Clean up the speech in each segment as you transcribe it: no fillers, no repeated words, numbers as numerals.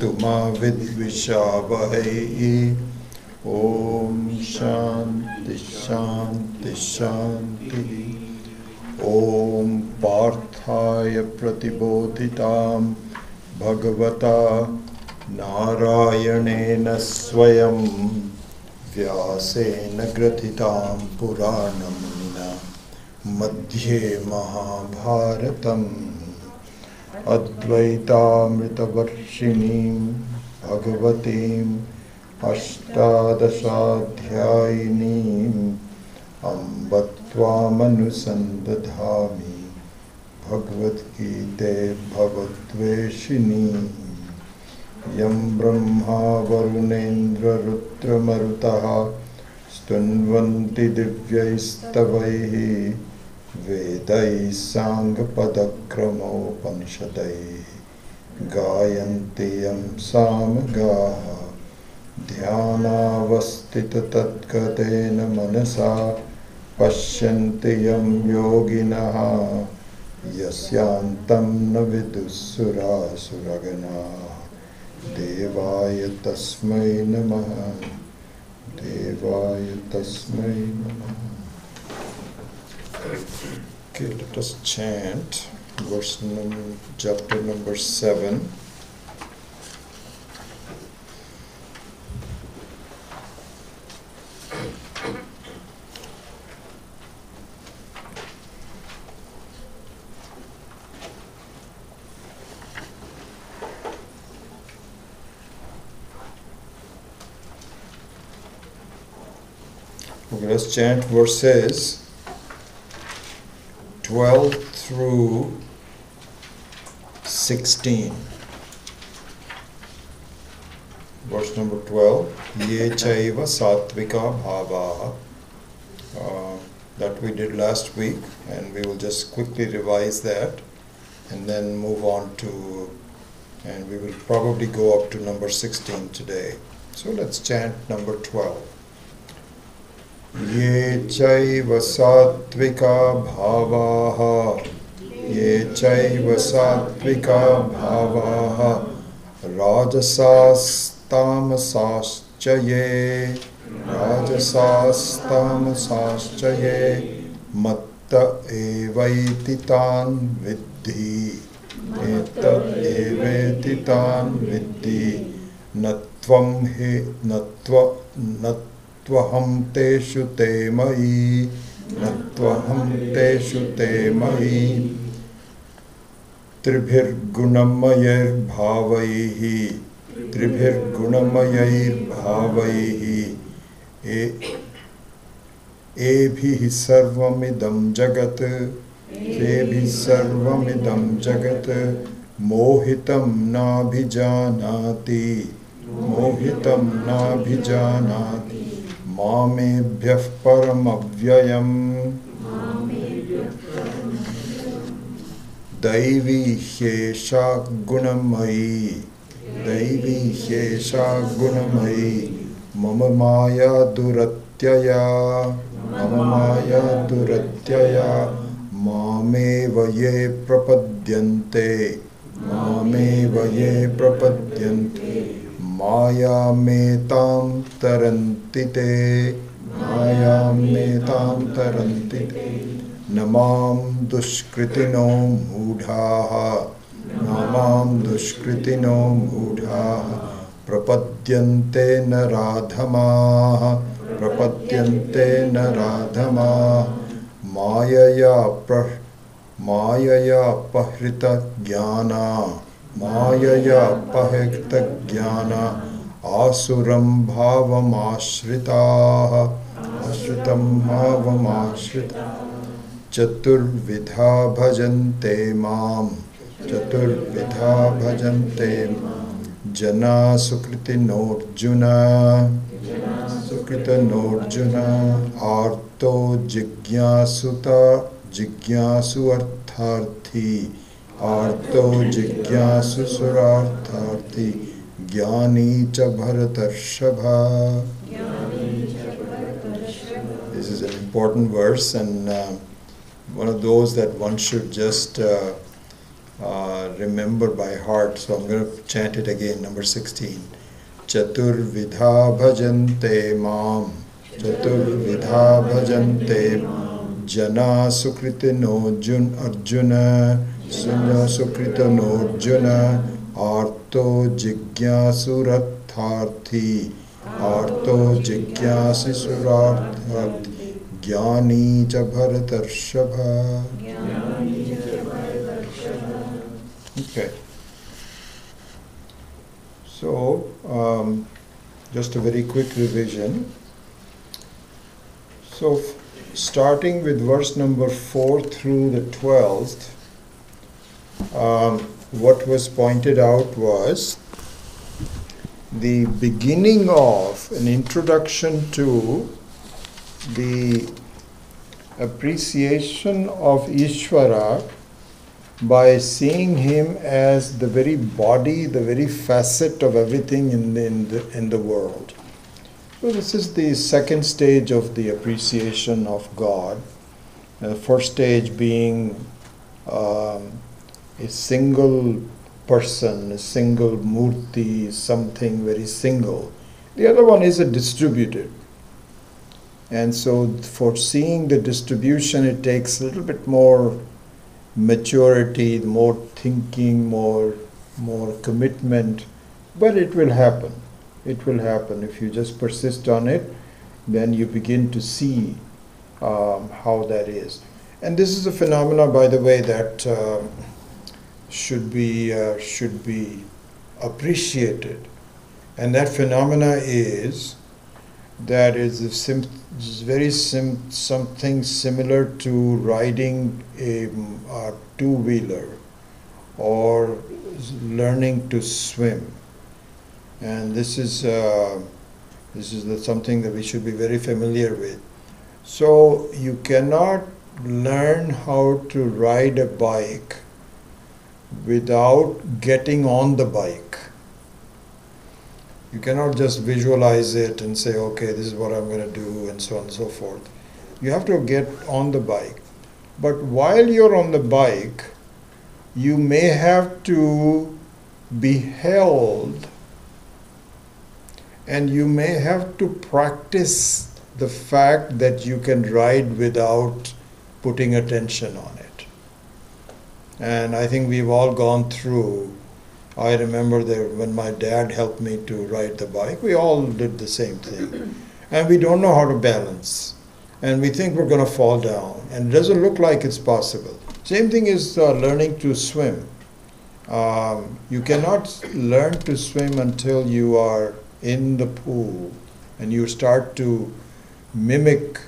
mastu ma vidvishavai. Om Shanti Shanti Shanti. Om Parthaya Pratibodhitam Bhagavata Narayanena Swayam Vyasena Gratitam Puranamina Madhye Mahabharatam Advaitamritavarshinim Bhagavatim Ashtadashadhyayinim Ambatvamanusandathami Bhagavadgītā Bhavatveshinim Yam Brahma Varunendra Rutra Marutaha Stunvanti Divyaistavaihi Vedai Sangha Padakramo Panishadai Gayanti Yam Samagaha Dhyanavastita Tatkatena Manasa Pashyanti Yam Yoginaha Yasyantam Navidusura Suragana Devaya Tasmai Namaha Devaya Tasmai Namaha. Okay, let us chant chapter number 7. Okay, let's chant verses 12 through 16. Verse number 12. Ye chaiva satvika bhavaha. That we did last week, and we will just quickly revise that and then move on to, and we will probably go up to number 16 today. So let's chant number 12. Ye chaiva satvika bhavaha. Ye chaiva satvika bhavaha. Rajasas tamasascha ye. Rajasas tamasascha ye. Matta evaiti tan viddhi. Matta evaiti tan viddhi. Natvam he Natvaham teshu te mai. Natvaham teshu te mai. Tribhir gunamayair bhavaihi. Tribhir gunamayair bhavaihi. Ebhi sarvamidam jagat. Ebhi sarvamidam jagat. Mohitam nabhijanati. Mohitam nabhijanati. Mamebhyah paramavyayam. Daivi hyesha gunamayi. Daivi hyesha gunamayi. Mama maya duratyaya. Mama maya duratyaya. Mameva ye prapadyante. Mameva ye prapadyante. Maya metam tarantite. Maya metam tarantite. Namam dushkritino mudhaha. Namam dushkritino mudhaha. Prapadyante naradhamaha. Prapadyante naradhamaha. Mayaya pahrita jnana. Mayaya pahrita jnana. Asuram bhavam ashritaha. Ashritam bhavam ashritaha. Chaturvidha bhajante mam. Chaturvidha bhajante mam. Jana sukritinorjuna. Sukritinorjuna. Arto jigyasu artharthi. Arto jigyasu surartharthi. Jnani cha bharatarshabha. This is an important verse, and one of those that one should just remember by heart, so I'm going to chant it again, number 16. Chaturvidha bhajante mam, Chaturvidha bhajante jana sukritino Arjuna, Sunya sukritino Arjuna, arto jigyasuratharthi, arto jigyasuratharthi, jnani cha bharatarshava. Okay. So, just a very quick revision. So, starting with verse number 4 through the 12th, what was pointed out was the beginning of an introduction to the appreciation of Ishvara by seeing him as the very body, the very facet of everything in the world. So this is the second stage of the appreciation of God. The first stage being a single person, a single murti, something very single. The other one is a distributed. And so for seeing the distribution, it takes a little bit more maturity, more thinking, more commitment, but it will happen. It will happen. If you just persist on it, then you begin to see how that is. And this is a phenomenon, by the way, that should be appreciated. And that phenomena is that something similar to riding a two-wheeler or learning to swim. And this is something that we should be very familiar with. So you cannot learn how to ride a bike without getting on the bike. You cannot just visualize it and say, okay, this is what I'm going to do, and so on and so forth. You have to get on the bike. But while you're on the bike, you may have to be held, and you may have to practice the fact that you can ride without putting attention on it. And I think we've all gone through. I remember that when my dad helped me to ride the bike, we all did the same thing. And we don't know how to balance. And we think we're going to fall down. And it doesn't look like it's possible. Same thing is learning to swim. You cannot learn to swim until you are in the pool and you start to mimic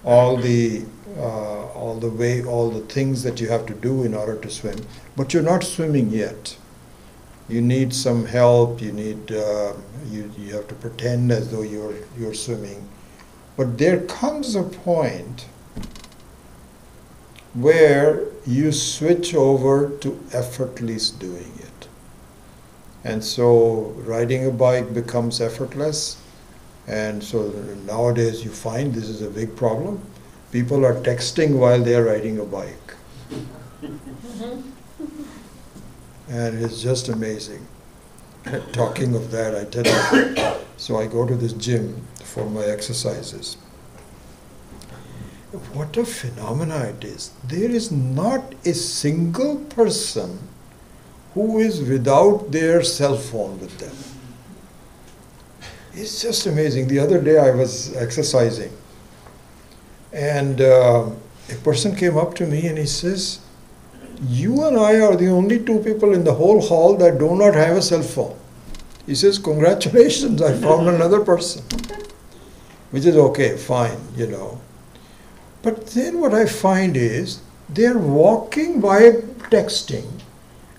all the things that you have to do in order to swim, but you're not swimming yet. You need some help. You need you have to pretend as though you're swimming, but there comes a point where you switch over to effortless doing it, and so riding a bike becomes effortless. And so nowadays you find this is a big problem. People are texting while they are riding a bike. And it's just amazing. Talking of that, I tell you, so I go to this gym for my exercises. What a phenomena it is. There is not a single person who is without their cell phone with them. It's just amazing. The other day I was exercising, and a person came up to me and he says, "You and I are the only two people in the whole hall that do not have a cell phone." He says, "Congratulations, I found another person." Which is okay, fine, you know. But then what I find is they're walking by texting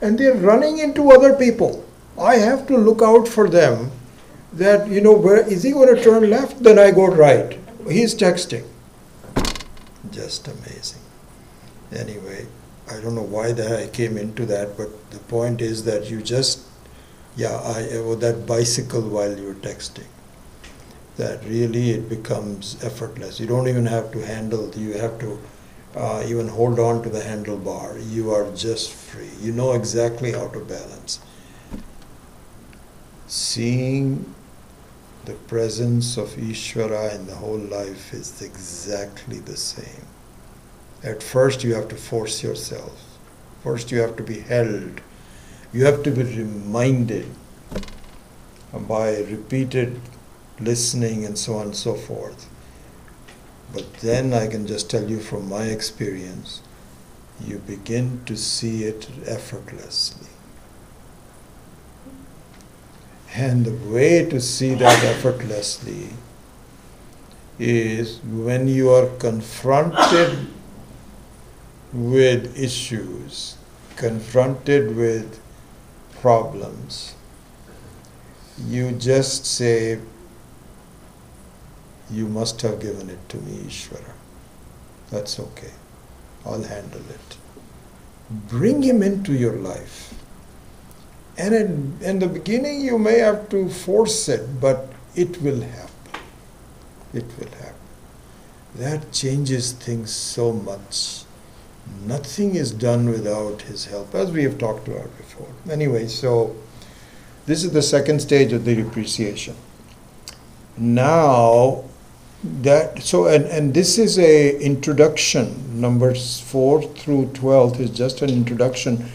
and they're running into other people. I have to look out for them that, you know, where is he going to turn left? Then I go right. He's texting. Just amazing. Anyway, I don't know why that I came into that, but the point is that you just, that bicycle while you're texting, that really it becomes effortless. You don't even have to handle, you have to even hold on to the handlebar. You are just free. You know exactly how to balance. Seeing the presence of Ishvara in the whole life is exactly the same. At first you have to force yourself. First you have to be held. You have to be reminded by repeated listening and so on and so forth. But then I can just tell you from my experience, you begin to see it effortlessly. And the way to see that effortlessly is when you are confronted with issues, confronted with problems, you just say, you must have given it to me, Ishvara. That's okay. I'll handle it. Bring him into your life. And in the beginning you may have to force it, but it will happen. It will happen. That changes things so much. Nothing is done without his help, as we have talked about before. Anyway, so this is the second stage of the appreciation. Now, and this is a introduction. Numbers 4 through 12 is just an introduction.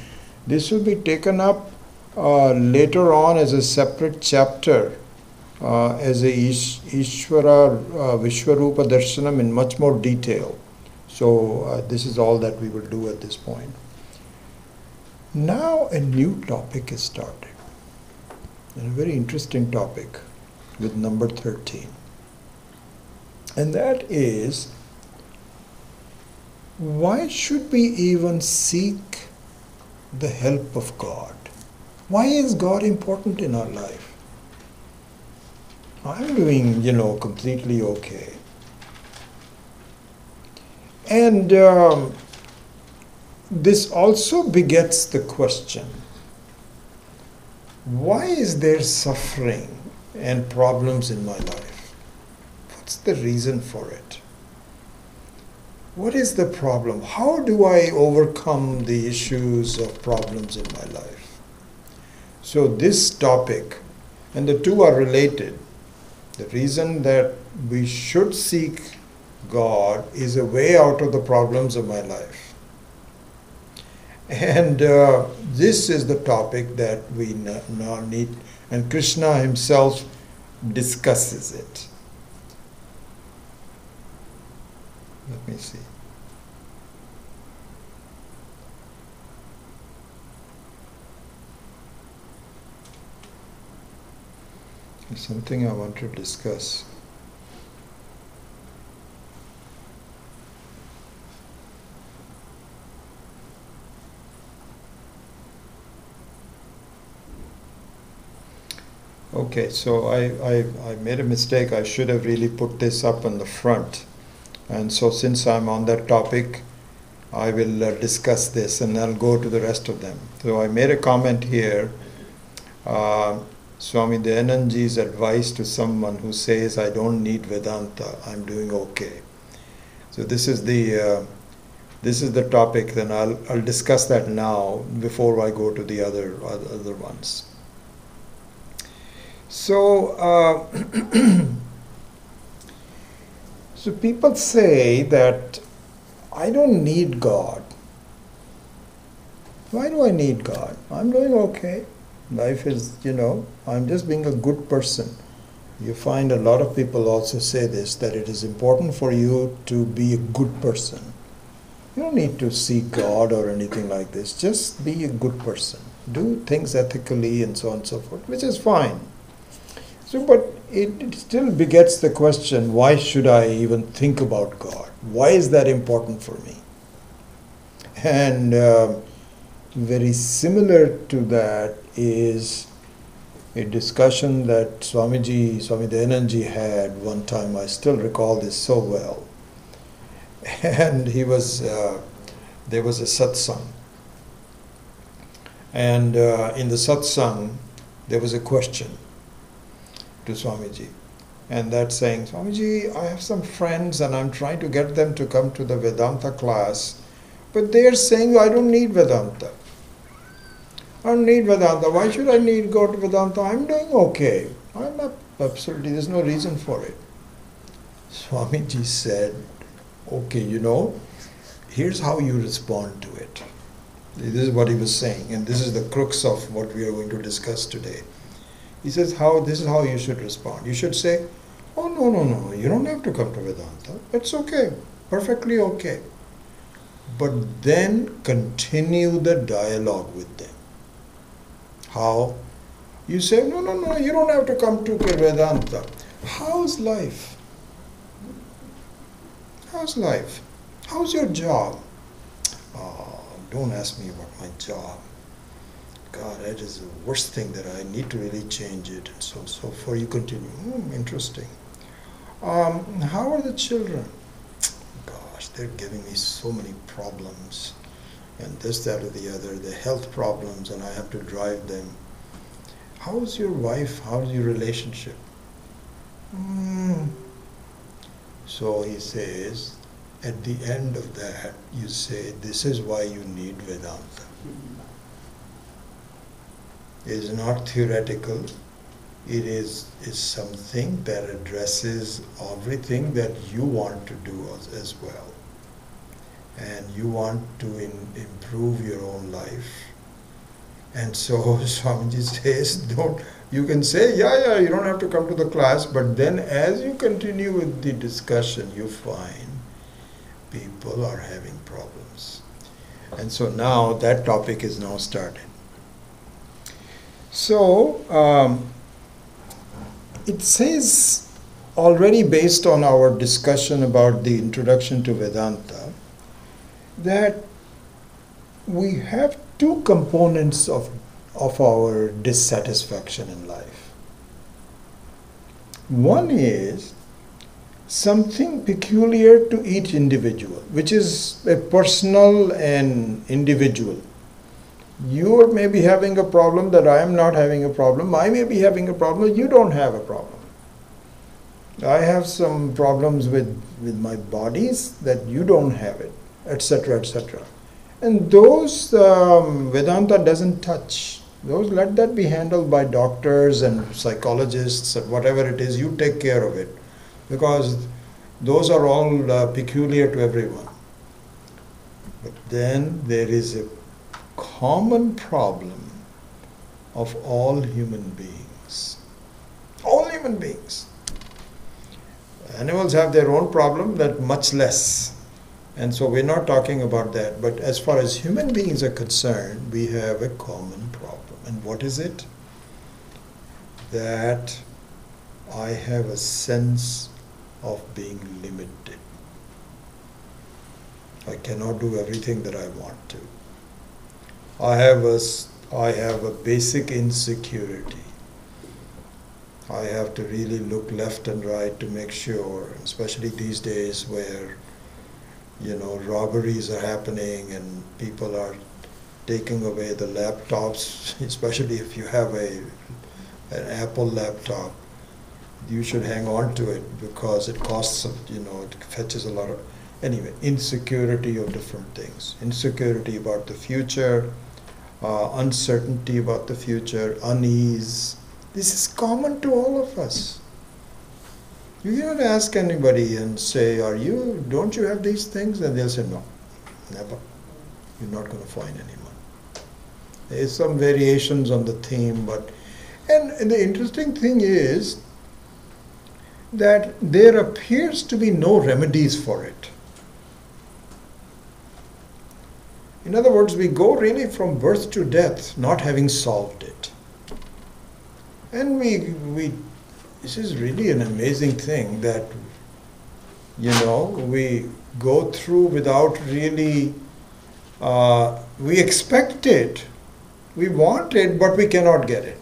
This will be taken up later on as a separate chapter, as a Ishvara Vishwarupa Darshanam in much more detail. So this is all that we will do at this point. Now a new topic is started, and a very interesting topic with number 13. And that is, why should we even seek the help of God? Why is God important in our life? I'm doing, completely okay. And this also begets the question, why is there suffering and problems in my life? What's the reason for it? What is the problem? How do I overcome the issues of problems in my life? So this topic, and the two are related. The reason that we should seek God is a way out of the problems of my life. And this is the topic that we now need, and Krishna himself discusses it. Let me see. There's something I want to discuss. Okay, so I made a mistake. I should have really put this up on the front. And so since I'm on that topic, I will discuss this and I'll go to the rest of them. So I made a comment here. Swami Dayananji's advice to someone who says, I don't need Vedanta, I'm doing okay. So this is the topic, then I'll discuss that now before I go to the other ones. So, so people say that I don't need God. Why do I need God? I'm doing okay. Life is, I'm just being a good person. You find a lot of people also say this, that it is important for you to be a good person. You don't need to seek God or anything like this. Just be a good person. Do things ethically and so on and so forth, which is fine. So, but it still begets the question, why should I even think about God? Why is that important for me? And very similar to that is a discussion that Swami Dayananji had one time. I still recall this so well. And there was a satsang. And in the satsang, there was a question to Swamiji. and that's saying, Swamiji, I have some friends and I'm trying to get them to come to the Vedanta class, but they're saying I don't need Vedanta. I don't need Vedanta. Why should I need go to Vedanta? I'm doing okay. I'm not absolutely, there's no reason for it. Swamiji said, okay, here's how you respond to it. This is what he was saying, and this is the crux of what we are going to discuss today. He says, this is how you should respond. You should say, oh, no, you don't have to come to Vedanta. It's okay, perfectly okay. But then continue the dialogue with them. How? You say, no, you don't have to come to Vedanta. How's life? How's life? How's your job? Oh, don't ask me about my job. God, that is the worst thing that I need to really change it. And so for you continue. Interesting. How are the children? Gosh, they're giving me so many problems. And this, that, or the other. The health problems, and I have to drive them. How's your wife? How's your relationship? So he says, at the end of that, you say, this is why you need Vedanta. It is not theoretical. It is something that addresses everything that you want to do as well. And you want to improve your own life. And so Swamiji says, you can say, yeah, you don't have to come to the class, but then as you continue with the discussion, you find people are having problems. And so now that topic is now started. So, it says already based on our discussion about the introduction to Vedanta, that we have two components of our dissatisfaction in life. One is something peculiar to each individual, which is a personal and individual. You may be having a problem that I am not having a problem. I may be having a problem, you don't have a problem. I have some problems with my bodies that you don't have it, etc., etc. And those Vedanta doesn't touch. Those, let that be handled by doctors and psychologists and whatever it is, you take care of it. Because those are all peculiar to everyone. But then there is a common problem of all human beings. All human beings. Animals have their own problem, that much less. And so we're not talking about that. But as far as human beings are concerned, we have a common problem. And what is it? That I have a sense of being limited. I cannot do everything that I want to. I have a basic insecurity. I have to really look left and right to make sure, especially these days where, robberies are happening and people are taking away the laptops, especially if you have an Apple laptop. You should hang on to it because it costs, it fetches a lot of, anyway, insecurity of different things. Insecurity about the future, uncertainty about the future, unease. This is common to all of us. You cannot ask anybody and say, don't you have these things? And they'll say, no, never. You're not going to find anyone. There's some variations on the theme, and the interesting thing is that there appears to be no remedies for it. In other words, we go really from birth to death not having solved it. And this is really an amazing thing that, we go through without really, we expect it, we want it, but we cannot get it.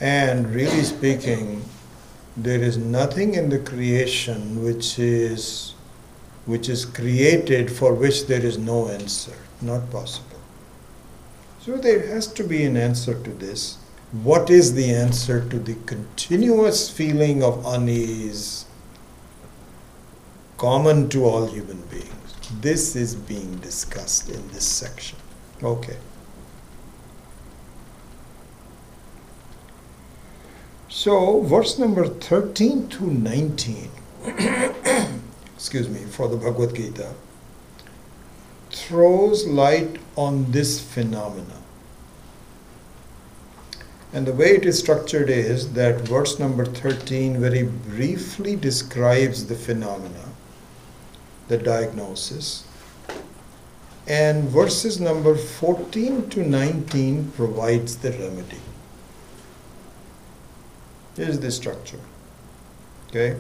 And really speaking, there is nothing in the creation which is created for which there is no answer. Not possible. So there has to be an answer to this. What is the answer to the continuous feeling of unease common to all human beings? This is being discussed in this section. Okay. So, verse number 13 to 19, excuse me, for the Bhagavadgītā, throws light on this phenomena. And the way it is structured is that verse number 13 very briefly describes the phenomena, the diagnosis, and verses number 14 to 19 provides the remedy. Here's the structure. Okay?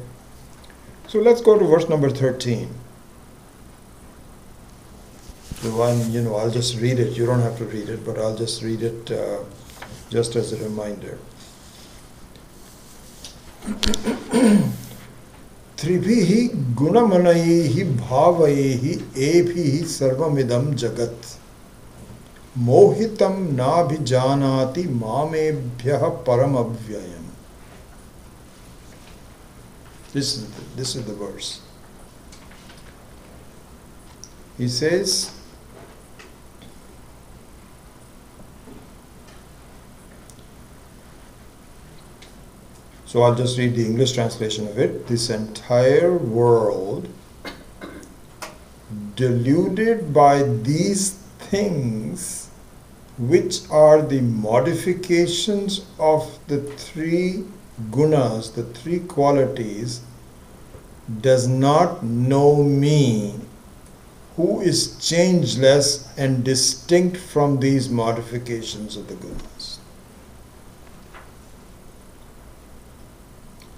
So let's go to verse number 13. The one, I'll just read it. You don't have to read it, but I'll just read it just as a reminder. Tribhihi gunamanaihi bhavaihi ebhihi sarvamidam jagat mohitam nabhijanati mamebhyah paramabhyayam. This is the verse. He says, so I'll just read the English translation of it. This entire world, deluded by these things, which are the modifications of the three gunas, the three qualities, does not know me, who is changeless and distinct from these modifications of the gunas.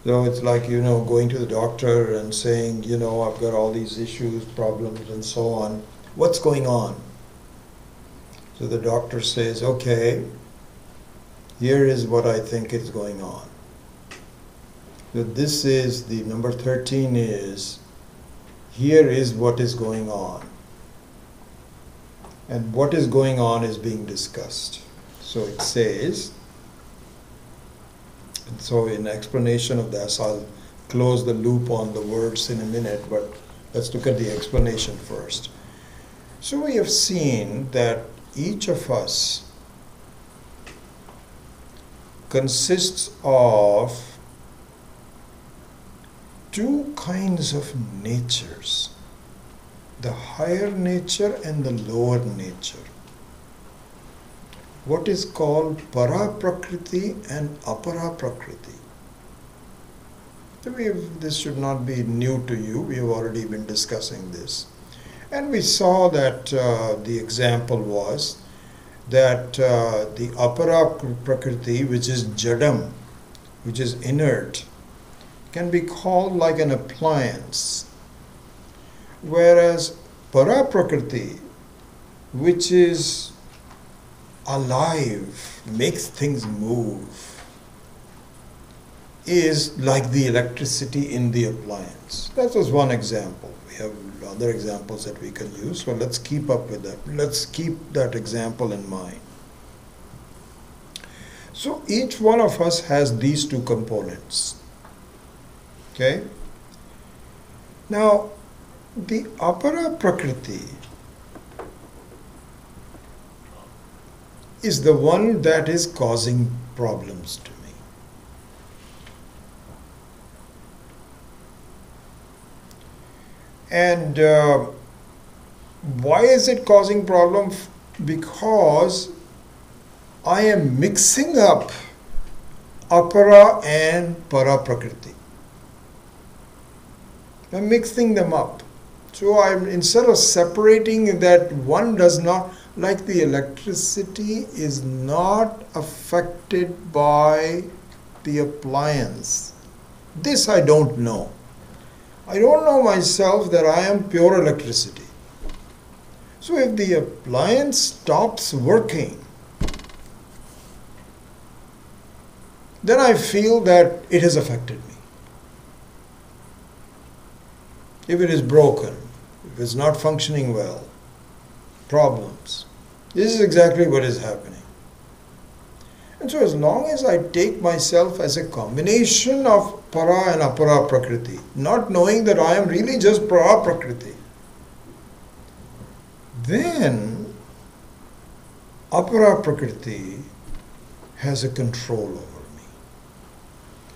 So it's like, going to the doctor and saying, I've got all these issues, problems, and so on. What's going on? So the doctor says, okay, here is what I think is going on. So this is the number 13 is, here is what is going on. And what is going on is being discussed. So it says, and so in explanation of this, I'll close the loop on the words in a minute, but let's look at the explanation first. So we have seen that each of us consists of two kinds of natures, the higher nature and the lower nature. What is called para prakriti and apara prakriti. This should not be new to you. We have already been discussing this. And we saw that the example was that the apara prakriti, which is jadam, which is inert, can be called like an appliance, whereas para prakriti, which is alive, makes things move, is like the electricity in the appliance. That was one example. We have other examples that we can use, so let's keep up with that. Let's keep that example in mind. So each one of us has these two components. Okay? Now, the apara prakriti is the one that is causing problems to me. And why is it causing problems? Because I am mixing up apara and para prakriti. I'm mixing them up. So instead of separating that, one does not, like the electricity is not affected by the appliance. This I don't know. I don't know myself that I am pure electricity. So if the appliance stops working, then I feel that it has affected me. If it is broken, if it's not functioning well, problems. This is exactly what is happening. And so as long as I take myself as a combination of para and apara prakriti, not knowing that I am really just para prakriti, then apara prakriti has a control over me.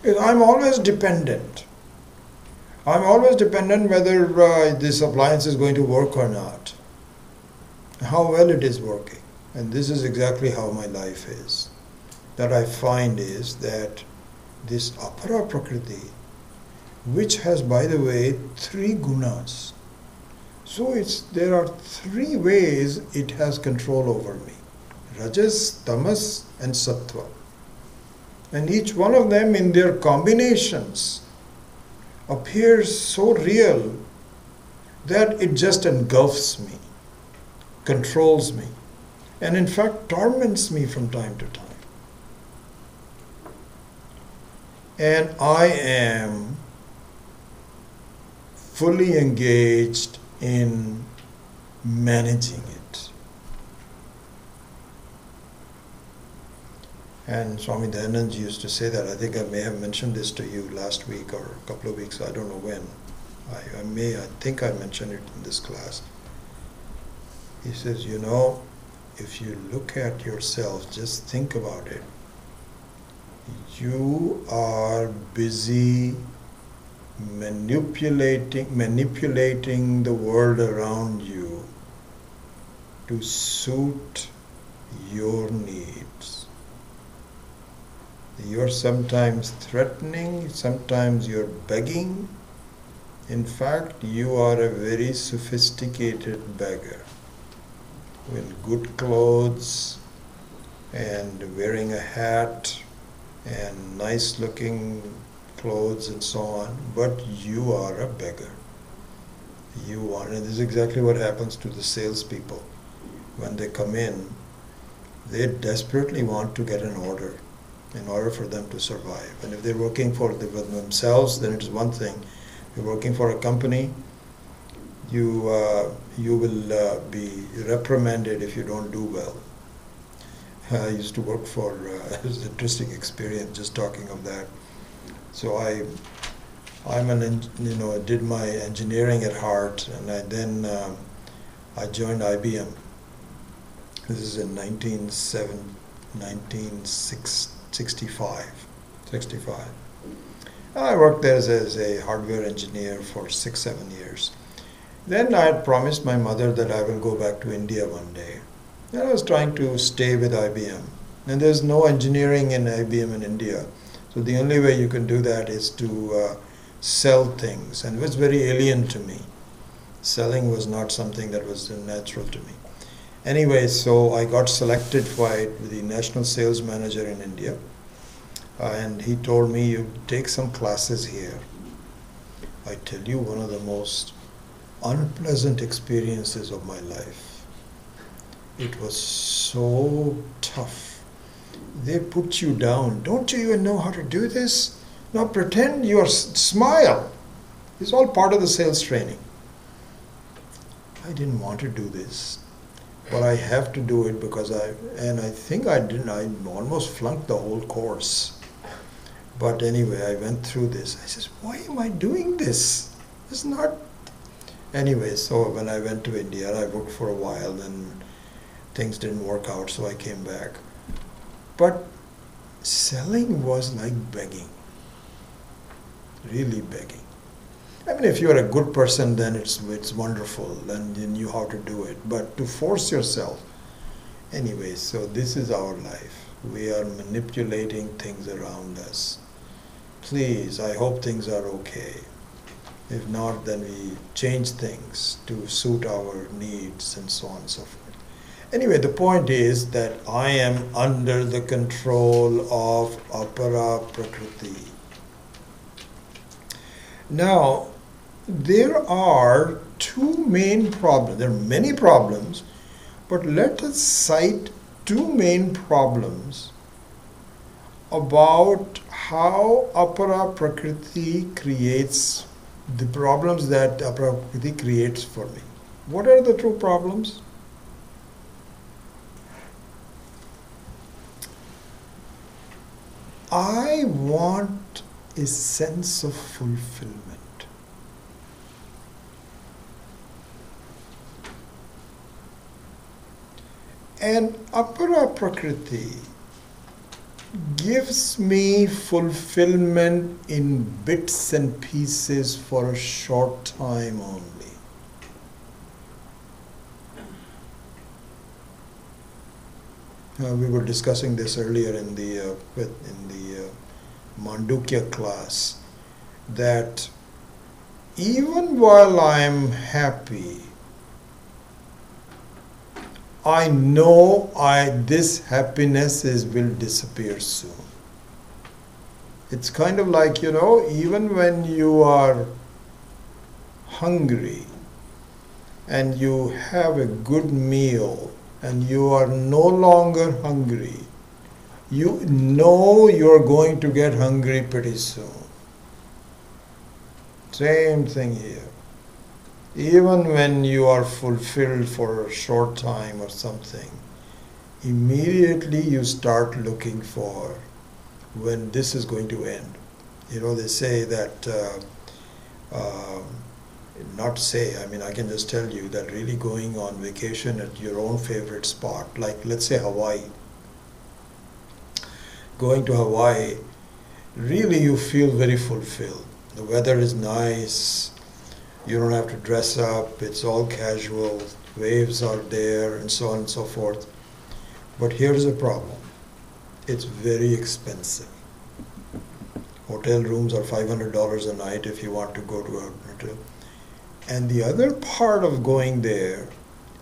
Because I'm always dependent. I'm always dependent whether this appliance is going to work or not, how well it is working. And this is exactly how my life is. That I find is that this apara prakriti, which has, by the way, 3 gunas. So there are 3 ways it has control over me. Rajas, tamas and sattva. And each one of them in their combinations appears so real that it just engulfs me, controls me, and in fact torments me from time to time. And I am fully engaged in managing it. And Swami Dayanand used to say that. I think I may have mentioned this to you last week or a couple of weeks, I don't know when. I think I mentioned it in this class. He says, if you look at yourself, just think about it. You are busy manipulating the world around you to suit your needs. You're sometimes threatening, sometimes you're begging. In fact, you are a very sophisticated beggar with good clothes and wearing a hat and nice looking clothes and so on, but you are a beggar. And this is exactly what happens to the salespeople. When they come in, they desperately want to get an order in order for them to survive. And if they're working for themselves, then it is one thing. If you're working for a company, you will be reprimanded if you don't do well. I used to work for, it was an interesting experience just talking of that. So I did my engineering at heart, and I joined IBM. This is in 1965. And I worked there as a hardware engineer for 6-7 years. Then I had promised my mother that I will go back to India one day. And I was trying to stay with IBM. And there's no engineering in IBM in India. So the only way you can do that is to sell things. And it was very alien to me. Selling was not something that was natural to me. Anyway, so I got selected by the national sales manager in India. And he told me, you take some classes here. I tell you, one of the most unpleasant experiences of my life. It was so tough. They put you down. Don't you even know how to do this? Now pretend you're smile. It's all part of the sales training. I didn't want to do this, but I have to do it because I think I almost flunked the whole course. But anyway, I went through this. I said, why am I doing this? It's not. Anyway, so when I went to India, I worked for a while, and things didn't work out, so I came back. But selling was like begging, really begging. I mean, if you're a good person, then it's wonderful, and you knew how to do it. But to force yourself, anyway, so this is our life. We are manipulating things around us. Please, I hope things are okay. If not, then we change things to suit our needs and so on and so forth. Anyway, the point is that I am under the control of apara prakriti. Now, there are 2 main problems. There are many problems, but let us cite 2 main problems about how apara prakriti creates the problems that apara prakriti creates for me. What are the 2 problems? I want a sense of fulfillment. And Apara Prakriti gives me fulfillment in bits and pieces for a short time only. We were discussing this earlier in the Mandukya class, that even while I am happy, I know this happiness will disappear soon. It's kind of like, even when you are hungry and you have a good meal and you are no longer hungry, you know you're going to get hungry pretty soon. Same thing here. Even when you are fulfilled for a short time or something, immediately you start looking for when this is going to end. They say that, I can just tell you that really going on vacation at your own favorite spot, like let's say Hawaii. Going to Hawaii, really you feel very fulfilled. The weather is nice. You don't have to dress up, it's all casual, waves are there, and so on and so forth. But here's the problem. It's very expensive. Hotel rooms are $500 a night if you want to go to a hotel. And the other part of going there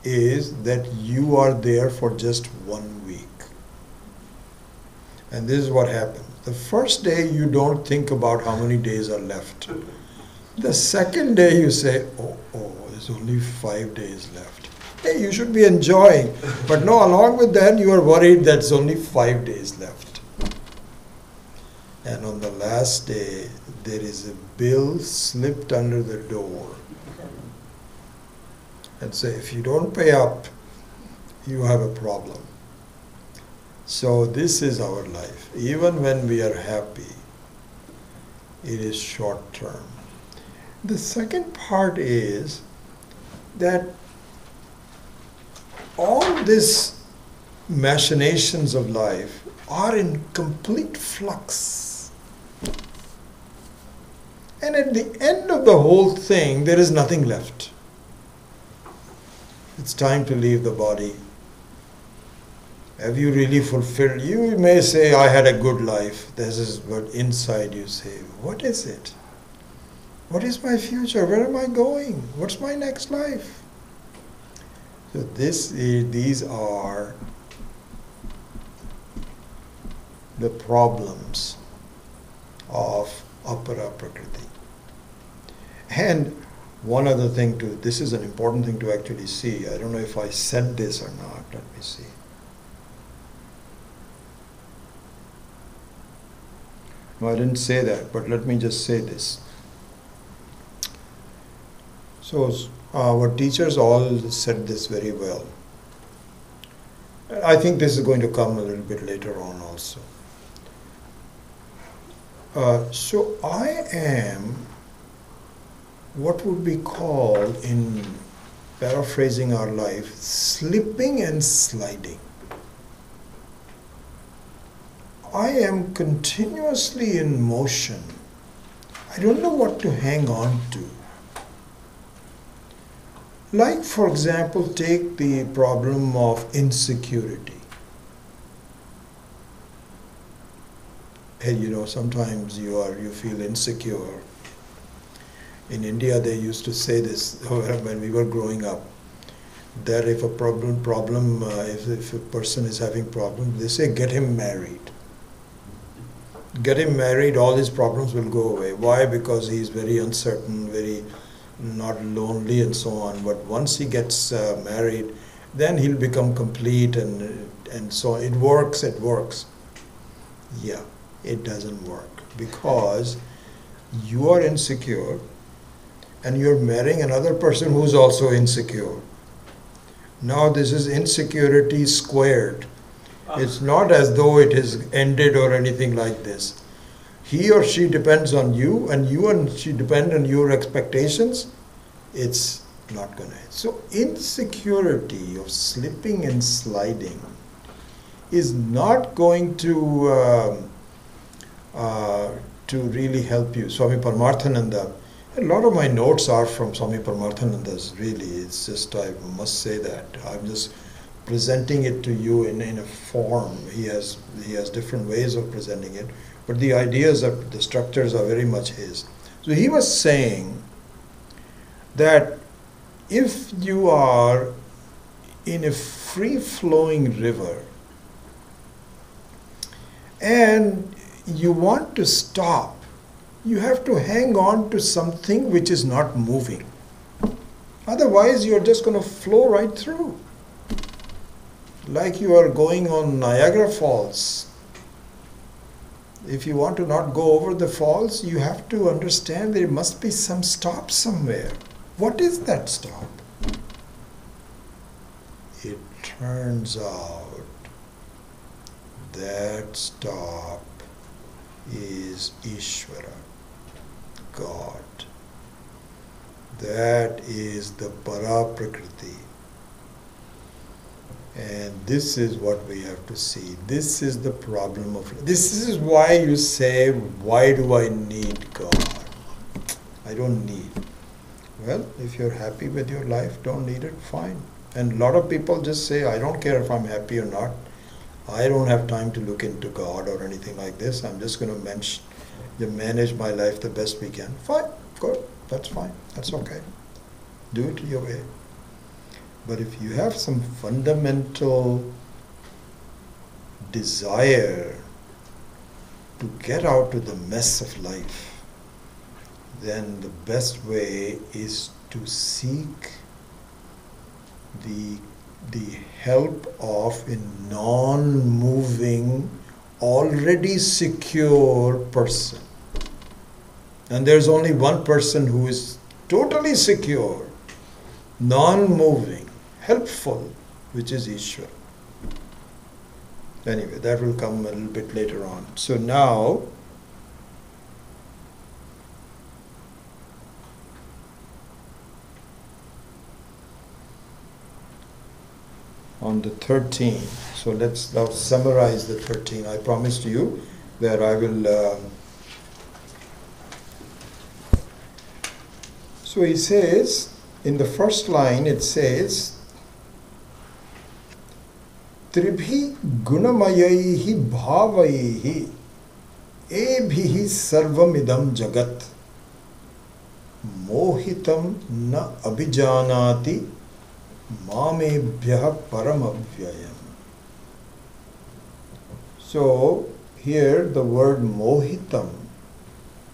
is that you are there for just 1 week. And this is what happens. The first day you don't think about how many days are left. The second day you say, oh, there's only 5 days left. Hey, you should be enjoying. But no, along with that you are worried that's only 5 days left. And on the last day, there is a bill slipped under the door. And say, if you don't pay up, you have a problem. So this is our life. Even when we are happy, it is short term. The second part is that all these machinations of life are in complete flux. And at the end of the whole thing, there is nothing left. It's time to leave the body. Have you really fulfilled? You may say, I had a good life. This is what inside you say, what is it? What is my future? Where am I going? What's my next life? So these are the problems of Apara Prakriti. And one other thing this is an important thing to actually see. I don't know if I said this or not. Let me see. No, I didn't say that, but let me just say this. So our teachers all said this very well. I think this is going to come a little bit later on also. So I am what would be called, in paraphrasing our life, slipping and sliding. I am continuously in motion. I don't know what to hang on to. Like, for example, take the problem of insecurity. And sometimes you feel insecure. In India, they used to say this when we were growing up, that if if a person is having problems, they say, get him married. Get him married, all his problems will go away. Why? Because he's very uncertain, very not lonely and so on. But once he gets married, then he'll become complete and so on. It works. Yeah, it doesn't work because you are insecure and you're marrying another person who's also insecure. Now this is insecurity squared. It's not as though it has ended or anything like this. He or she depends on you, and you and she depend on your expectations. It's not going to. So insecurity of slipping and sliding is not going to really help you. Swami Paramarthananda, a lot of my notes are from Swami Paramarthananda's, really. It's just, I must say that. I'm just presenting it to you in a form. He has different ways of presenting it, but the ideas, the structures are very much his. So he was saying that if you are in a free-flowing river and you want to stop, you have to hang on to something which is not moving. Otherwise, you're just going to flow right through. Like you are going on Niagara Falls. If you want to not go over the falls, you have to understand there must be some stop somewhere. What is that stop? It turns out that stop is Ishvara, God. That is the Para Prakriti. And this is what we have to see. This is the problem of... This is why you say, why do I need God? I don't need. Well, if you're happy with your life, don't need it, fine. And a lot of people just say, I don't care if I'm happy or not. I don't have time to look into God or anything like this. I'm just going to manage my life the best we can. Fine, good, that's fine, that's okay. Do it your way. But if you have some fundamental desire to get out of the mess of life, then the best way is to seek the help of a non-moving, already secure person. And there's only one person who is totally secure, non-moving, helpful, which is Ishvara. Anyway, that will come a little bit later on. So now, on the 13, so let's now summarize the 13. I promised you that I will... So he says, in the first line it says, Tribhi gunamayayihi bhavayihi ebhihi sarvamidam jagat mohitam na abhijanati mamebhyah paramavyayam. So here the word mohitam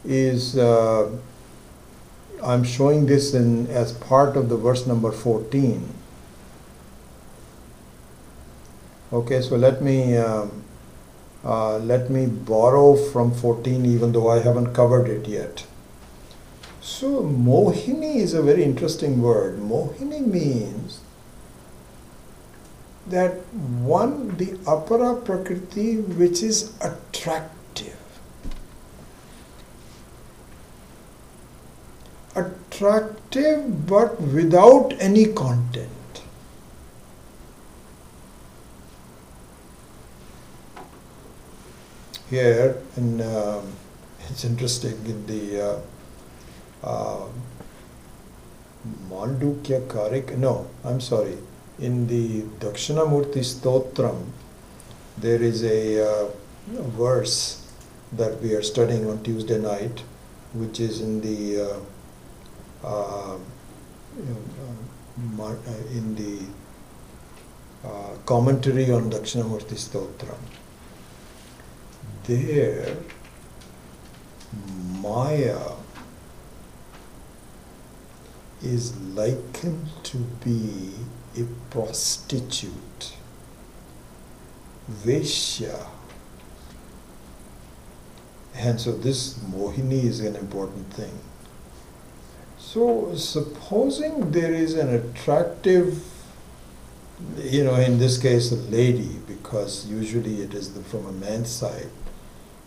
is, I'm showing this as part of the verse number 14. Okay, so let me borrow from 14, even though I haven't covered it yet. So Mohini is a very interesting word. Mohini means that the Apara Prakriti which is attractive. Attractive but without any content. Here, it's interesting, in the Mandukya Karik, in the Dakshinamurti Stotram, there is a verse that we are studying on Tuesday night, which is in the commentary on Dakshinamurti Stotram. There, Maya is likened to be a prostitute, Veshya. And so this Mohini is an important thing. So supposing there is an attractive in this case a lady, because usually it is from a man's side.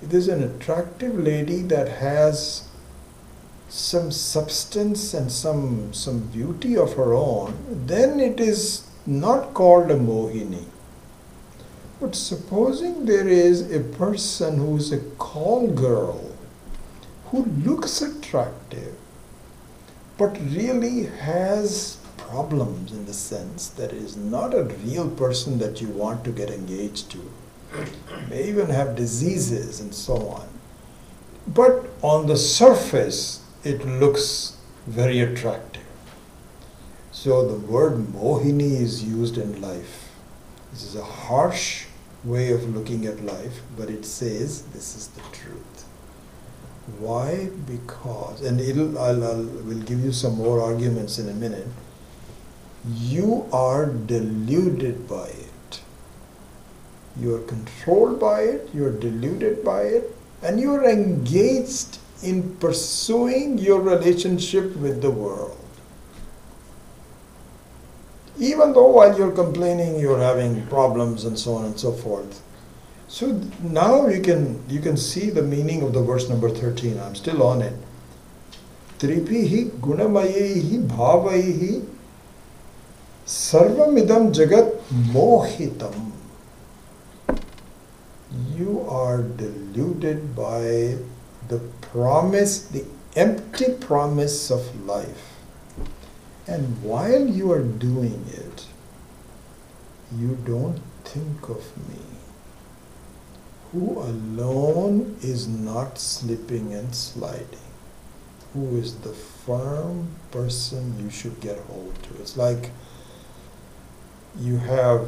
If there's an attractive lady that has some substance and some beauty of her own, then it is not called a mohini. But supposing there is a person who is a call girl, who looks attractive, but really has problems in the sense that is not a real person that you want to get engaged to, may even have diseases and so on. But on the surface, it looks very attractive. So the word mohini is used in life. This is a harsh way of looking at life, but it says this is the truth. Why? Because, and we'll give you some more arguments in a minute, you are deluded by it. You are controlled by it, you are deluded by it, and you are engaged in pursuing your relationship with the world. Even though while you're complaining, you're having problems and so on and so forth. So now you can see the meaning of the verse number 13. I'm still on it. Tripihi gunamayehi bhavaihi sarvamidam jagat mohitam. You are deluded by the promise, the empty promise of life. And while you are doing it, you don't think of me, who alone is not slipping and sliding, who is the firm person you should get hold to. It's like you're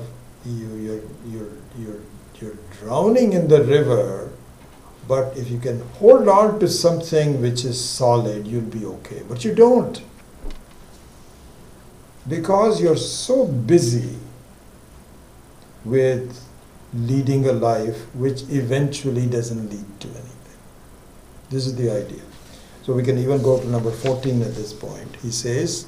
drowning in the river, but if you can hold on to something which is solid, you'll be okay. But you don't, because you're so busy with leading a life which eventually doesn't lead to anything. This is the idea. So we can even go to number 14 at this point. He says,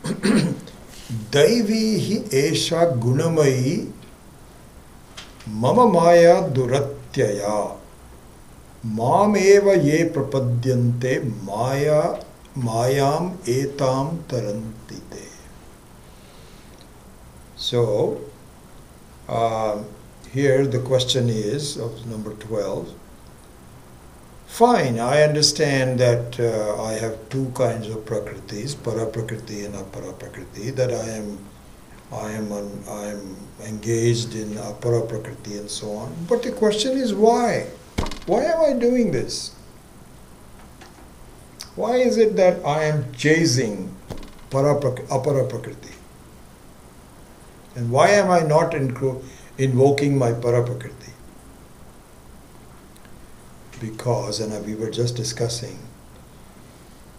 Daivihi esha gunamayi mama maya duratyaya mameva ye prapadyante mayam etam tarantite. So, here the question is, of number 12, fine, I understand that I have two kinds of prakritis, para-prakriti and apara-prakriti, that I am engaged in apara-prakriti and so on. But the question is why? Why am I doing this? Why is it that I am chasing apara-prakriti? And why am I not invoking my para-prakriti? Because, and we were just discussing,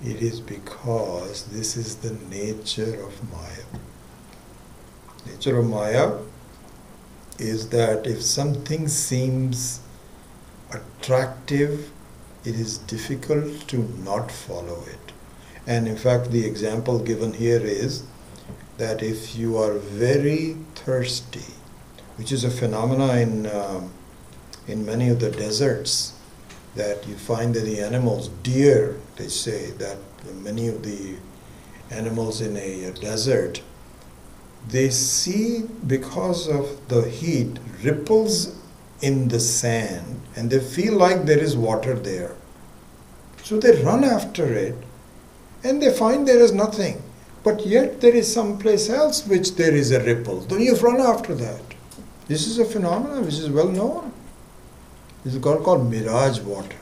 it is because this is the nature of Maya. Nature of Maya is that if something seems attractive, it is difficult to not follow it. And in fact, the example given here is that if you are very thirsty, which is a phenomena in many of the deserts, that you find that the animals, deer, they say that many of the animals in a desert, they see, because of the heat, ripples in the sand, and they feel like there is water there. So they run after it, and they find there is nothing. But yet there is some place else which there is a ripple. Then you run after that. This is a phenomenon which is well known. This is called mirage water.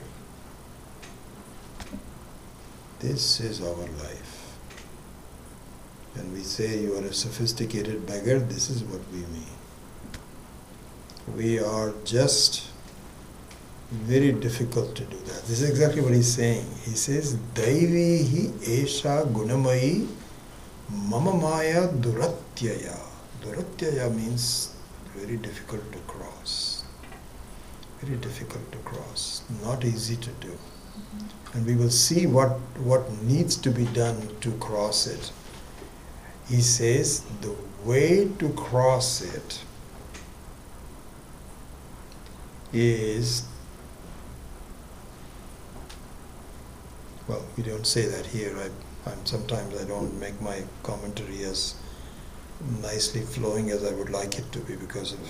This is our life. When we say you are a sophisticated beggar, this is what we mean. We are just very difficult to do that. This is exactly what he's saying. He says, Daivihi esha gunamayi mama maya duratyaya. Duratyaya means very difficult to cross. Very difficult to cross. Not easy to do. And we will see what needs to be done to cross it. He says the way to cross it is, well, we don't say that here. Sometimes I don't make my commentary as nicely flowing as I would like it to be because of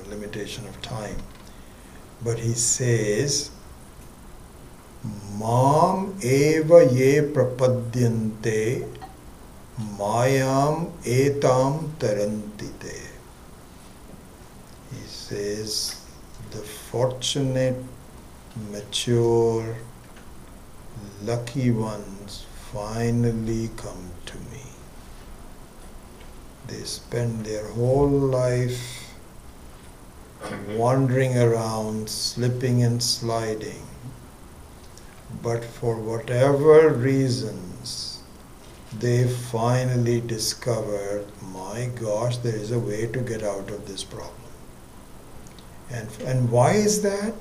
limitation of time. But he says, Mam eva ye prapadyante mayam etam tarantite. He says, the fortunate, mature, lucky ones finally come to me. They spend their whole life wandering around, slipping and sliding. But for whatever reasons, they finally discovered, my gosh, there is a way to get out of this problem. And why is that?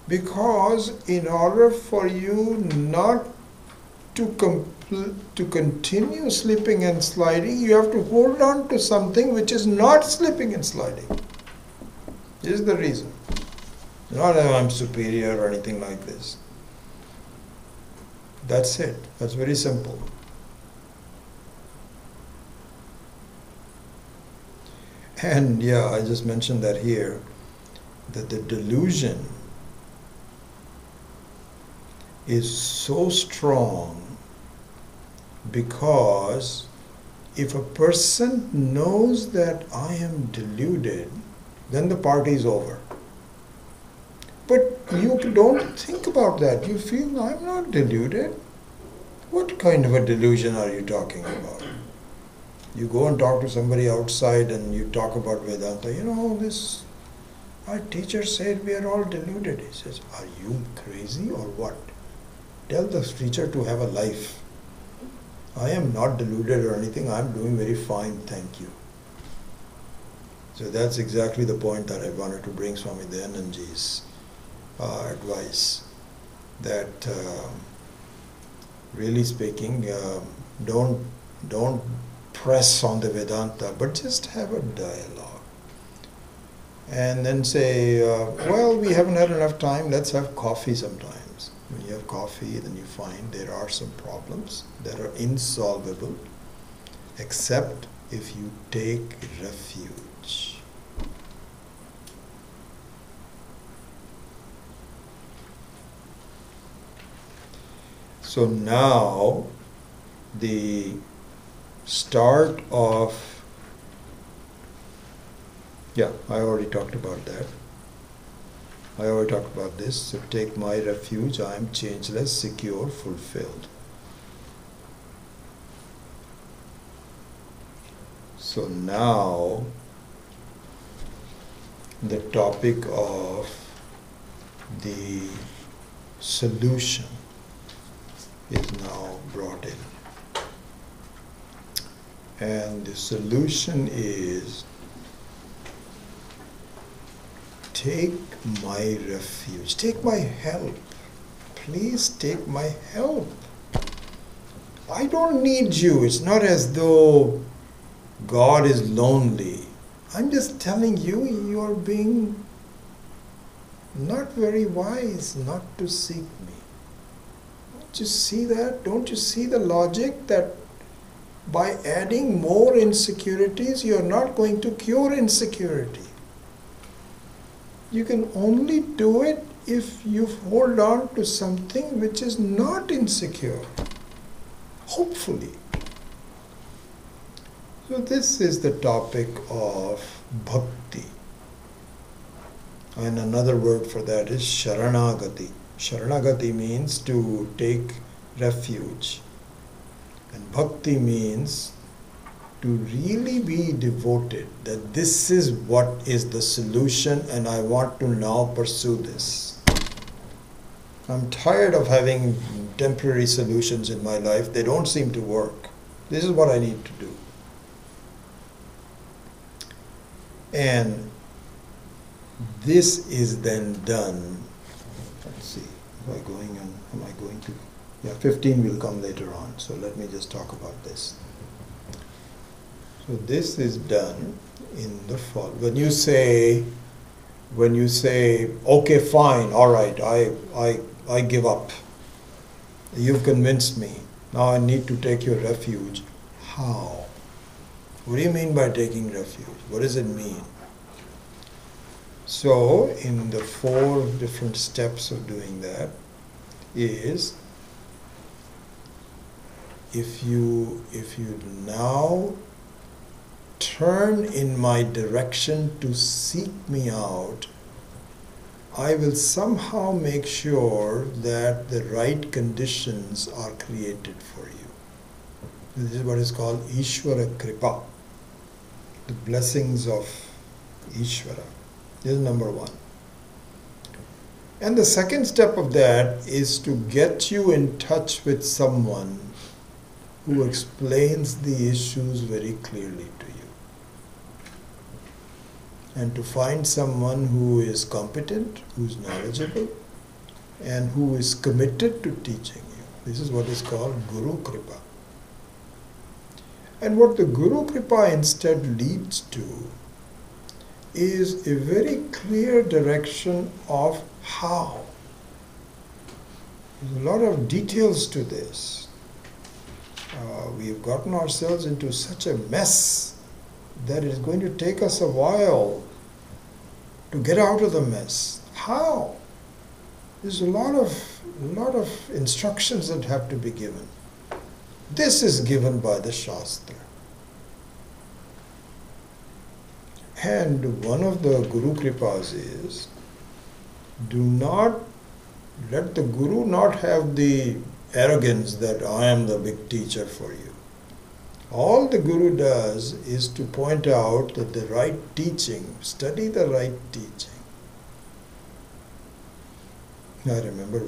Because in order for you not to continue slipping and sliding, you have to hold on to something which is not slipping and sliding. This is the reason. Not that I'm superior or anything like this. That's it. That's very simple. And yeah, I just mentioned that here, that the delusion is so strong because if a person knows that I am deluded, then the party is over. But you don't think about that. You feel, I'm not deluded. What kind of a delusion are you talking about? You go and talk to somebody outside and you talk about Vedanta. Our teacher said we are all deluded. He says, are you crazy or what? Tell the teacher to have a life. I am not deluded or anything. I am doing very fine, thank you. So that's exactly the point that I wanted to bring Swami Dayanandaji's advice. That really speaking, don't press on the Vedanta, but just have a dialogue. And then say, well, we haven't had enough time, let's have coffee sometimes. When you have coffee, then you find there are some problems that are insolvable, except if you take refuge. So now, the start of, I already talked about that. I already talked about this. So take my refuge, I am changeless, secure, fulfilled. So now, the topic of the solution is now brought in. And the solution is, take my refuge, take my help. Please take my help. I don't need you. It's not as though God is lonely. I'm just telling you, you're being not very wise not to seek me. Don't you see that? Don't you see the logic that by adding more insecurities, you're not going to cure insecurity? You can only do it if you hold on to something which is not insecure. Hopefully. So this is the topic of bhakti. And another word for that is sharanagati. Sharanagati means to take refuge. And bhakti means to really be devoted, that this is what is the solution and I want to now pursue this. I'm tired of having temporary solutions in my life. They don't seem to work. This is what I need to do. And this is then done. Let's see, am I going to? 15 will come later on, so let me just talk about this. So this is done in the fall. When you say, okay, fine, all right, I give up. You've convinced me. Now I need to take your refuge. How? What do you mean by taking refuge? What does it mean? So, in the 4 different steps of doing that is, if you now turn in my direction to seek me out, I will somehow make sure that the right conditions are created for you. This is what is called Ishvara Kripa, the blessings of Ishvara. This is number 1. And the second step of that is to get you in touch with someone who explains the issues very clearly to you. And to find someone who is competent, who is knowledgeable, and who is committed to teaching you. This is what is called Guru Kripa. And what the Guru Kripa instead leads to is a very clear direction of how. There's a lot of details to this. We have gotten ourselves into such a mess that it is going to take us a while to get out of the mess. How? There's a lot of instructions that have to be given. This is given by the Shastra. And one of the Guru Kripas is, do not let the Guru not have the arrogance that I am the big teacher for you. All the Guru does is to point out that the right teaching, study the right teaching. I remember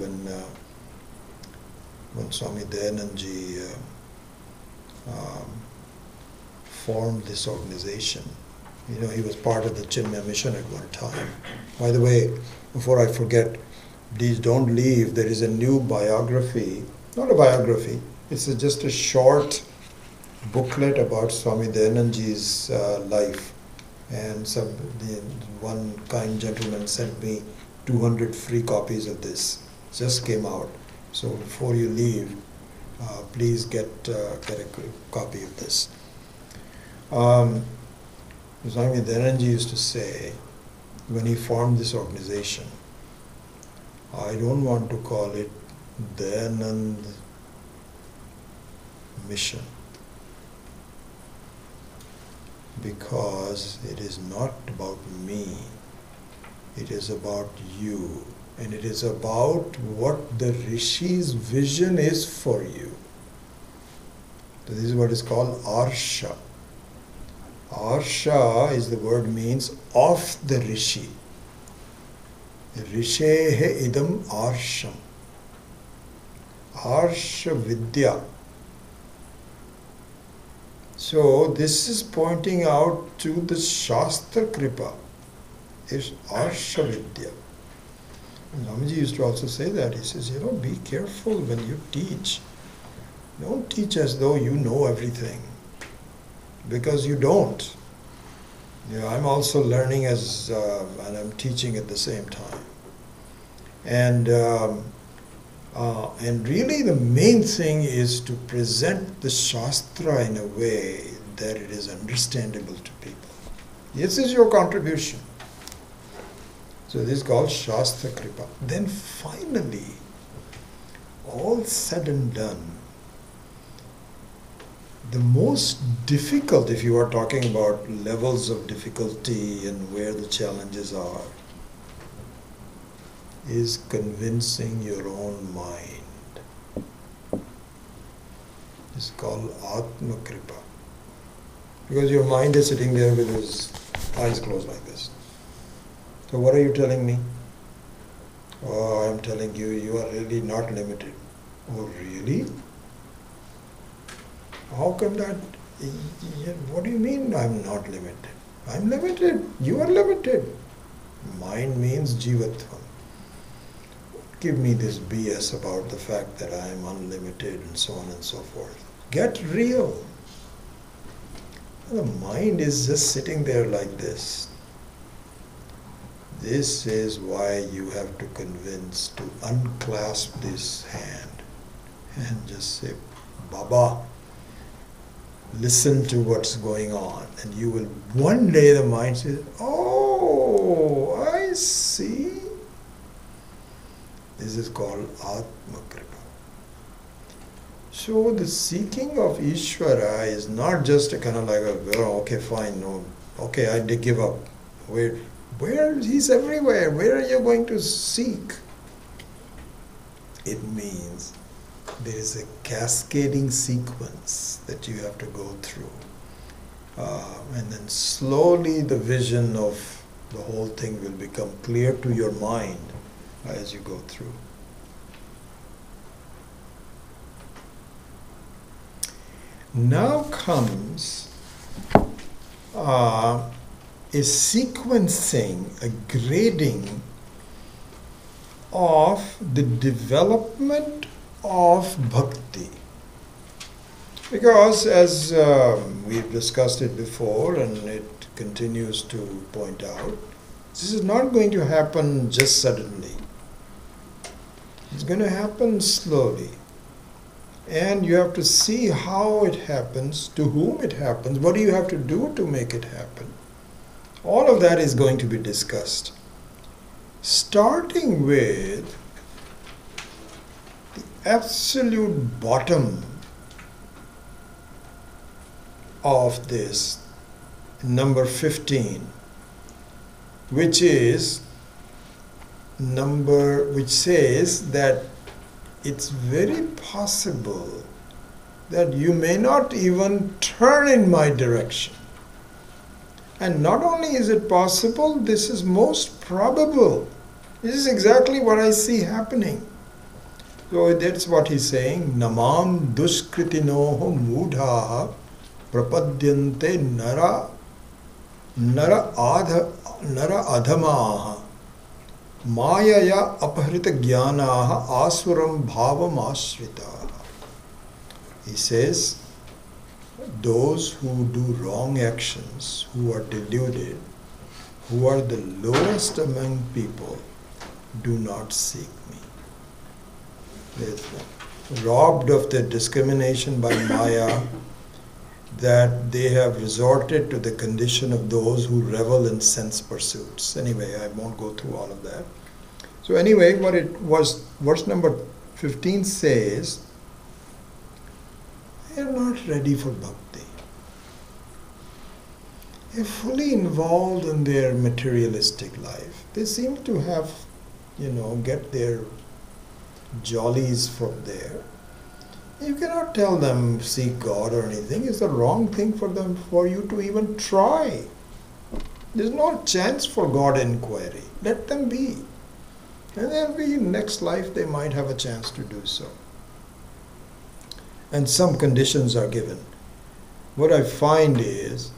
when Swami Dayanandji formed this organization. You know, he was part of the Chinmaya mission at one time. By the way, before I forget, please don't leave. There is a new biography, not a biography, it's just a short booklet about Swami Dayanandji's life. And one kind gentleman sent me 200 free copies of this. Just came out. So before you leave, please get a copy of this. Swami Dayanandji used to say, when he formed this organization, I don't want to call it Dayanand Mission, because it is not about me, it is about you, and it is about what the Rishi's vision is for you. So this is what is called Arsha. Arsha is the word means of the Rishi. Rishehe idam arsham. Arsha Vidya. So this is pointing out to the Shastra Kripa. It's Arsha Vidya. Swamiji used to also say that. He says, be careful when you teach. Don't teach as though you know everything, because you don't. I'm also learning and I'm teaching at the same time. And really the main thing is to present the Shastra in a way that it is understandable to people. This is your contribution. So this is called Shastra Kripa. Then finally, all said and done, the most difficult, if you are talking about levels of difficulty and where the challenges are, is convincing your own mind. It's called Atma Kripa. Because your mind is sitting there with his eyes closed like this. So what are you telling me? Oh, I'm telling you, you are really not limited. Oh, really? How come that? What do you mean I'm not limited? I'm limited. You are limited. Mind means jivatvam. Give me this BS about the fact that I am unlimited and so on and so forth. Get real. The mind is just sitting there like this. This is why you have to convince to unclasp this hand and just say, Baba, listen to what's going on. And you will, one day the mind says, oh, I see. This is called Atma Kripa. So the seeking of Ishvara is not just a kind of like, well, okay, fine, no, okay, I did give up. Where he's everywhere. Where are you going to seek? It means there is a cascading sequence that you have to go through. And then slowly the vision of the whole thing will become clear to your mind as you go through. Now comes a sequencing, a grading of the development of bhakti. Because as we've discussed it before and it continues to point out, this is not going to happen just suddenly. It's going to happen slowly. And you have to see how it happens, to whom it happens, what do you have to do to make it happen. All of that is going to be discussed. Starting with the absolute bottom of this, number 15, which is which says that it's very possible that you may not even turn in my direction. And not only is it possible, this is most probable. This is exactly what I see happening. So that's what he's saying. Namam duskritinoho mudhaha prapadyante nara adhamaha mayaya apahrita jnanaha asuram bhavam ashritaha. He says, those who do wrong actions, who are deluded, who are the lowest among people, do not seek me. Therefore, robbed of their discrimination by Maya, that they have resorted to the condition of those who revel in sense pursuits. Anyway, I won't go through all of that. So anyway, what it was, verse number 15 says, they are not ready for bhakti. They are fully involved in their materialistic life. They seem to have, get their jollies from there. You cannot tell them seek God or anything. It's the wrong thing for you to even try. There's no chance for God inquiry. Let them be. And then next life they might have a chance to do so. And some conditions are given. What I find is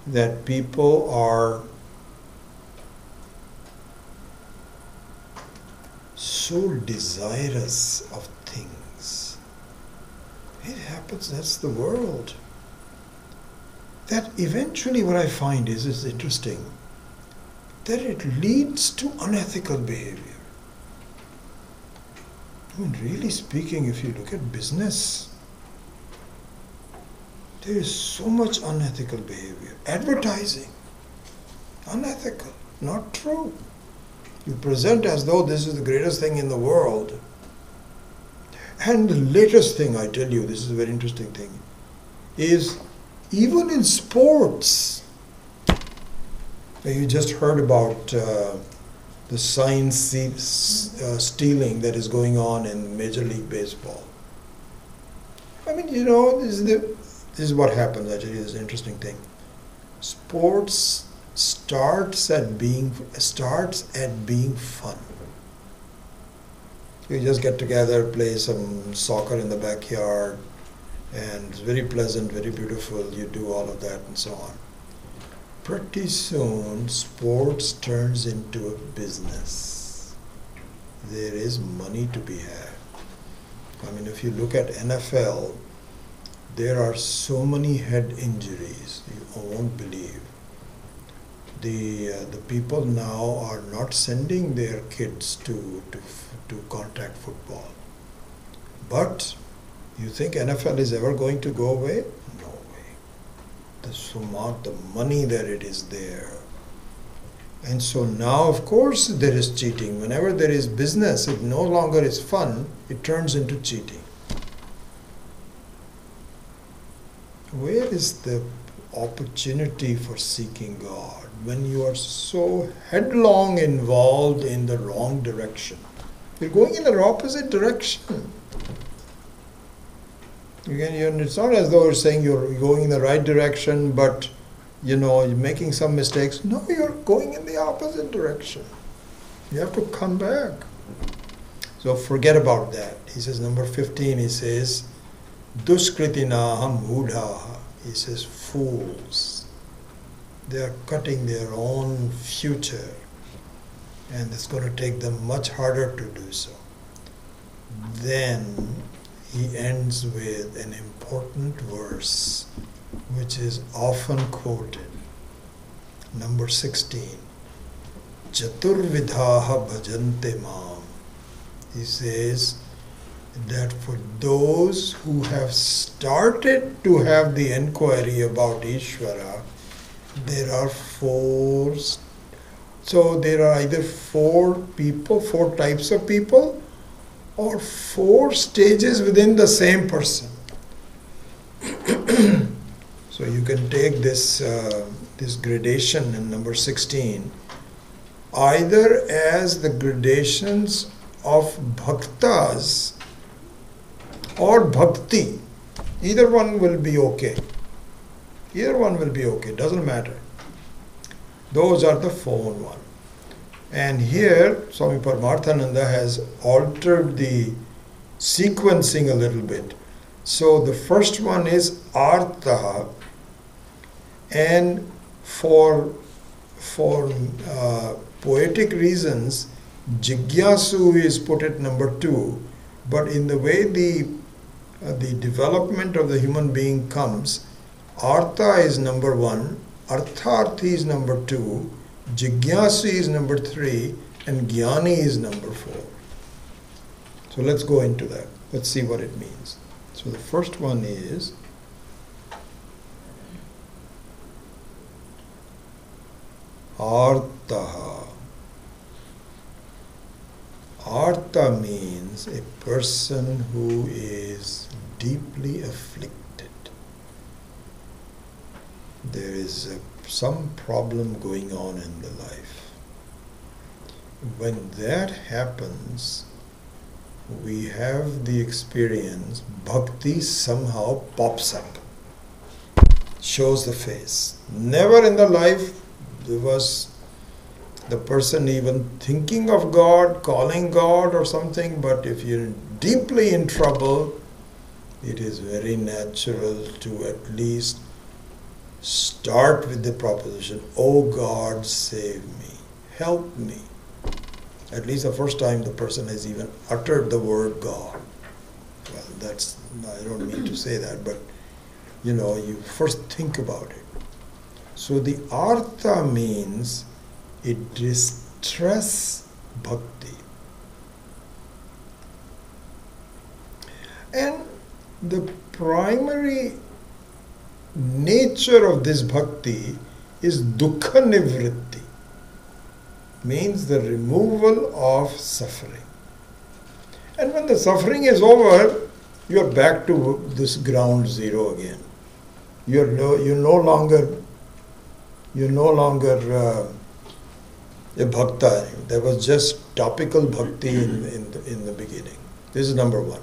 that people are so desirous of things. It happens, that's the world. That eventually what I find is interesting, that it leads to unethical behavior. I mean, really speaking, if you look at business, there is so much unethical behavior. Advertising, unethical, not true. You present as though this is the greatest thing in the world. And the latest thing, I tell you, this is a very interesting thing, is even in sports. You just heard about the sign stealing that is going on in Major League Baseball. I mean, this is what happens. I tell you, this is an interesting thing. Sports starts at being fun. You just get together, play some soccer in the backyard, and it's very pleasant, very beautiful. You do all of that and so on. Pretty soon, sports turns into a business. There is money to be had. I mean, if you look at NFL, There are so many head injuries, you won't believe. The people now are not sending their kids to contact football. But you think NFL is ever going to go away? No way. The money that it is there. And so now, of course, there is cheating. Whenever there is business, it no longer is fun, it turns into cheating. Where is the opportunity for seeking God when you are so headlong involved in the wrong direction? You're going in the opposite direction. It's not as though you're saying you're going in the right direction, but you're making some mistakes. No, you're going in the opposite direction. You have to come back. So forget about that. He says, number 15, he says, Duskritinaham mudhaha. He says, fools. They are cutting their own future, and it's going to take them much harder to do so. Then he ends with an important verse which is often quoted. Number 16. Chaturvidhaha bhajante mam. He says that for those who have started to have the inquiry about Ishvara, there are four. So there are either four types of people, or four stages within the same person. So you can take this gradation in number 16 either as the gradations of bhaktas or bhakti. Either one will be okay. Doesn't matter. Those are the four one. And here Swami Paramarthananda has altered the sequencing a little bit. So the first one is artha, and for poetic reasons, jigyasu is put at number 2, but in the way the development of the human being comes, artha is number 1, artharthi is number 2, jigyasu is number 3, and jnani is number 4. So let's go into that. Let's see what it means. So the first one is artaha. Artha means a person who is deeply afflicted. There is some problem going on in the life. When that happens, we have the experience, bhakti somehow pops up, shows the face. Never in the life there was the person even thinking of God, calling God or something, but if you're deeply in trouble, it is very natural to at least start with the proposition, "Oh God, save me, help me." At least the first time the person has even uttered the word God. Well, I don't mean to say that, but you first think about it. So the artha means it distress bhakti. And the primary nature of this bhakti is dukkha nivritti, means the removal of suffering. And when the suffering is over, you are back to this ground zero again. You're no longer a bhakta. There was just topical bhakti in the beginning. This is number 1.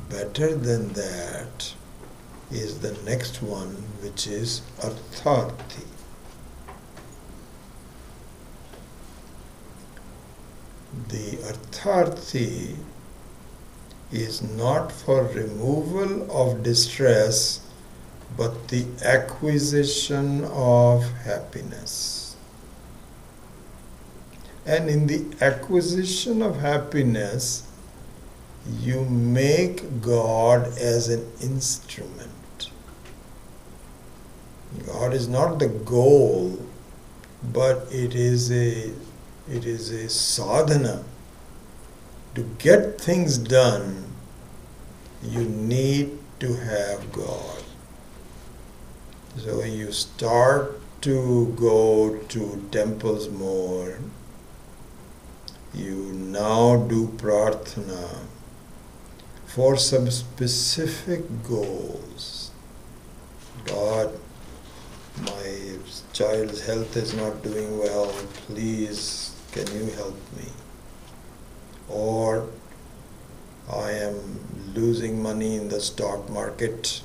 Better than that is the next one, which is artharthi. The artharthi is not for removal of distress, but the acquisition of happiness. And in the acquisition of happiness, you make God as an instrument. God is not the goal, but it is a sadhana. To get things done, you need to have God. So you start to go to temples more. You now do prarthana for some specific goals. God, my child's health is not doing well, please can you help me? Or I am losing money in the stock market,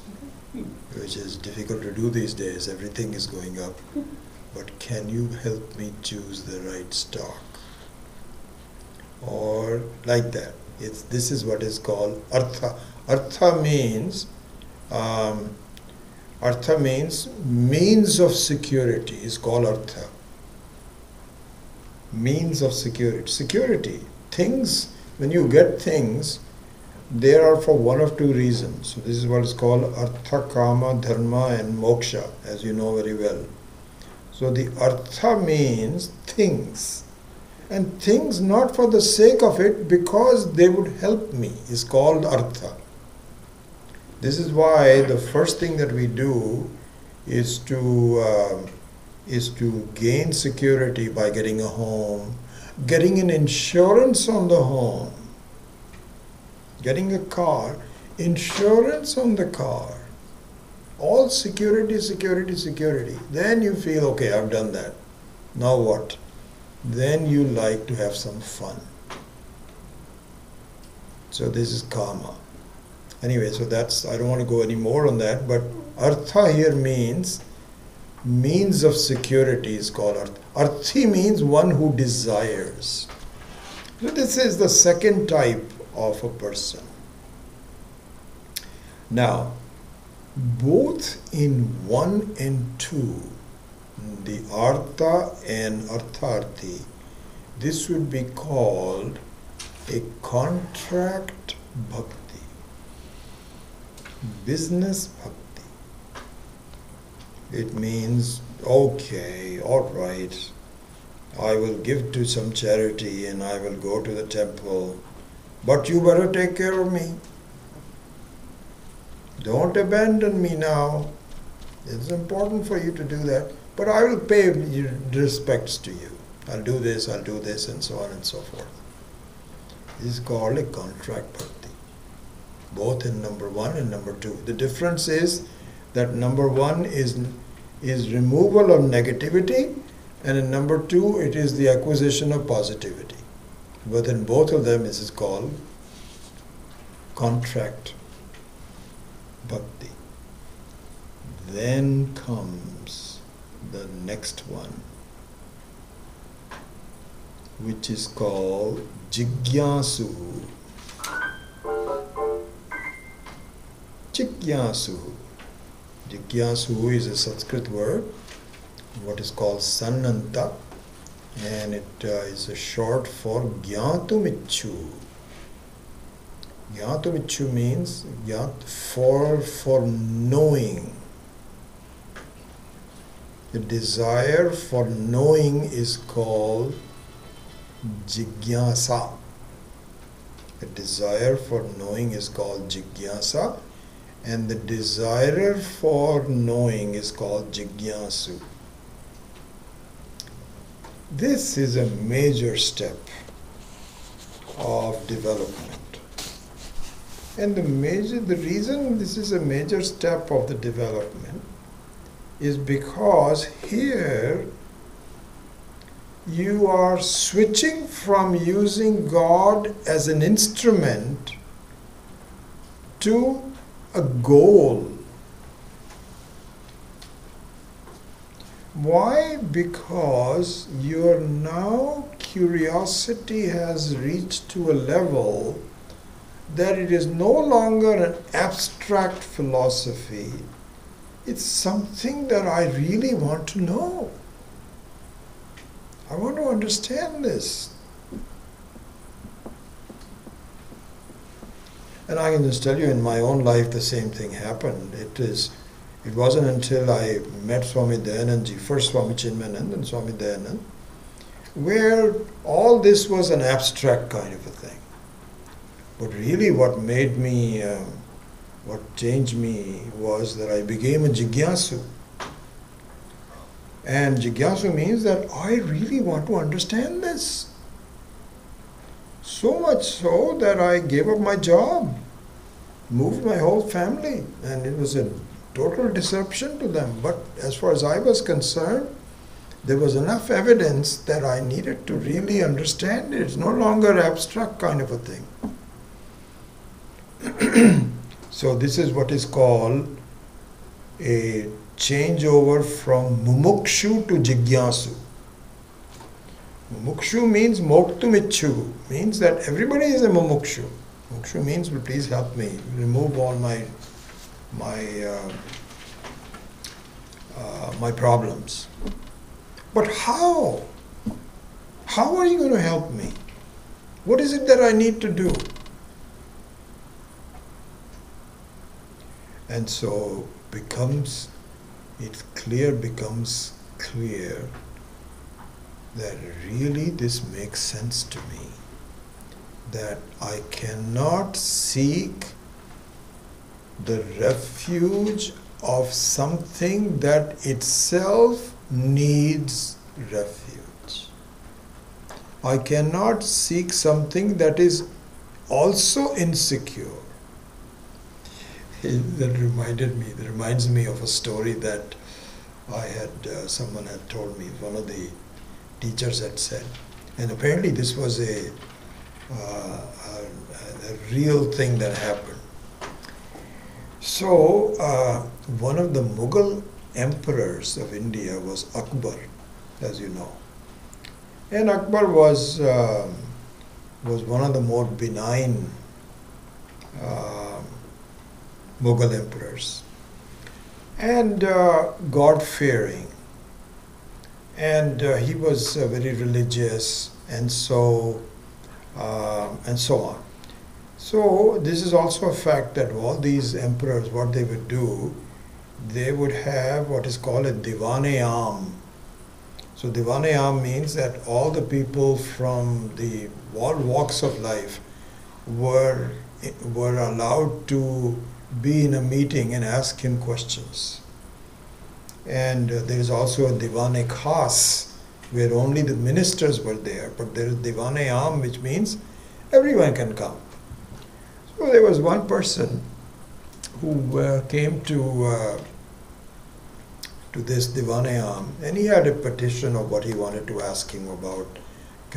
which is difficult to do these days, everything is going up, but can you help me choose the right stock? Or like that. This is what is called artha. Artha means means of security is called artha. Means of security. Security. Things, when you get things, they are for one of two reasons. So this is what is called artha, kama, dharma and moksha, as you know very well. So the artha means things. And things not for the sake of it, because they would help me, is called artha. This is why the first thing that we do is to gain security by getting a home, getting an insurance on the home, getting a car, insurance on the car. All security, security, security. Then you feel, okay, I've done that. Now what? Then you like to have some fun. So this is karma. Anyway, so that's, I don't want to go any more on that, but artha here means of security is called artha. Arthi means one who desires. So this is the second type of a person. Now, both in 1 and 2, the artha and artharthi, this would be called a contract bhakti, business bhakti. It means, okay, all right, I will give to some charity and I will go to the temple, but you better take care of me. Don't abandon me now. It's important for you to do that. But I will pay respects to you. I'll do this, and so on and so forth. This is called a contract bhakti, both in number 1 and number 2. The difference is that number 1 is removal of negativity, and in number 2 it is the acquisition of positivity. But in both of them this is called contract bhakti. Then comes the next one, which is called jigyasu. Jigyasu. Jigyasu is a Sanskrit word, what is called sannanta, and it is a short for gyatumichu. Gyatumichu means for knowing. The desire for knowing is called jigyasa. The desire for knowing is called jigyasa, and the desirer for knowing is called jigyasu. This is a major step of development. And the reason this is a major step of the development is because here you are switching from using God as an instrument to a goal. Why? Because your now curiosity has reached to a level that it is no longer an abstract philosophy. It's something that I really want to know. I want to understand this. And I can just tell you, in my own life, the same thing happened. It wasn't until I met Swami Dayanandji, first Swami Chinmayanand and Swami Dayanand, where all this was an abstract kind of a thing. But really what made me, what changed me was that I became a jigyasu. And jigyasu means that I really want to understand this. So much so that I gave up my job, moved my whole family, and it was a total disruption to them. But as far as I was concerned, there was enough evidence that I needed to really understand it. It's no longer abstract kind of a thing. So this is what is called a changeover from mumukshu to jigyasu. Mumukshu means moktumichu, means that everybody is a mumukshu. Mumukshu means, please help me, remove all my problems. But how? How are you going to help me? What is it that I need to do? And so becomes clear that really this makes sense to me, that I cannot seek the refuge of something that itself needs refuge. I cannot seek something that is also insecure. That reminds me of a story that I had, someone had told me, one of the teachers had said, and apparently this was a real thing that happened. So one of the Mughal emperors of India was Akbar, as you know, and Akbar was one of the more benign Mughal emperors, and God-fearing, and he was very religious, and so on. So this is also a fact that all these emperors, what they would do, they would have what is called a divan-e-am. So divan-e-am means that all the people from all walks of life were allowed to be in a meeting and ask him questions. And there is also a divan-e-khas, where only the ministers were there, but there is divan-e-am, which means everyone can come. So there was one person who came to this divan-e-am, and he had a petition of what he wanted to ask him about.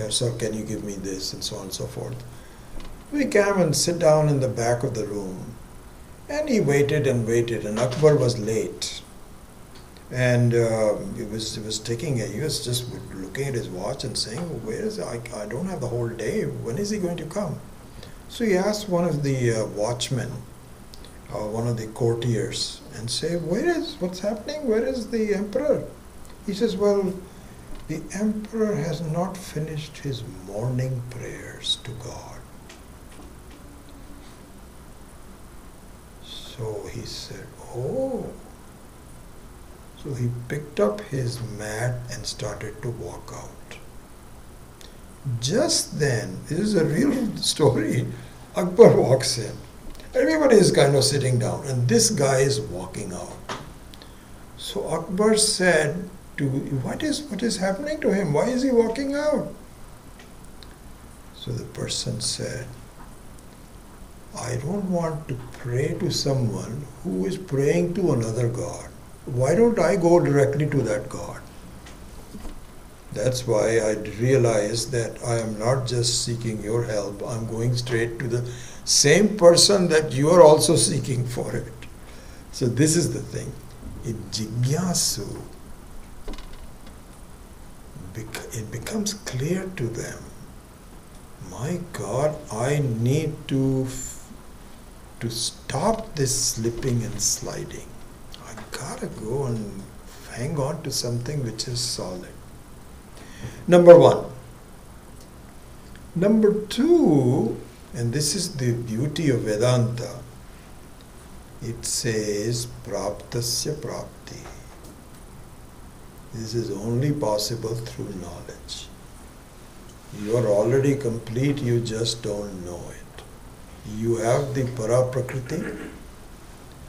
Sir, can you give me this, and so on and so forth. We came and sit down in the back of the room, and he waited and waited, and Akbar was late. And he was just looking at his watch and saying, "Where is I don't have the whole day. When is he going to come?" So he asked one of the watchmen, one of the courtiers, and say, what's happening? Where is the emperor? He says, well, the emperor has not finished his morning prayers to God. So he said, oh. So he picked up his mat and started to walk out. Just then, this is a real story, Akbar walks in. Everybody is kind of sitting down, and this guy is walking out. So Akbar said, what is happening to him? Why is he walking out? So the person said, I don't want to pray to someone who is praying to another God. Why don't I go directly to that God? That's why I realized that I am not just seeking your help, I'm going straight to the same person that you are also seeking for it. So this is the thing. In jigyasu, it becomes clear to them, my God, I need to stop this slipping and sliding. I gotta go and hang on to something which is solid. Number one. Number two, And this is the beauty of Vedanta. It says praptasya prapti. This is only possible through knowledge. You are already complete, you just don't know it. You have the para-prakriti,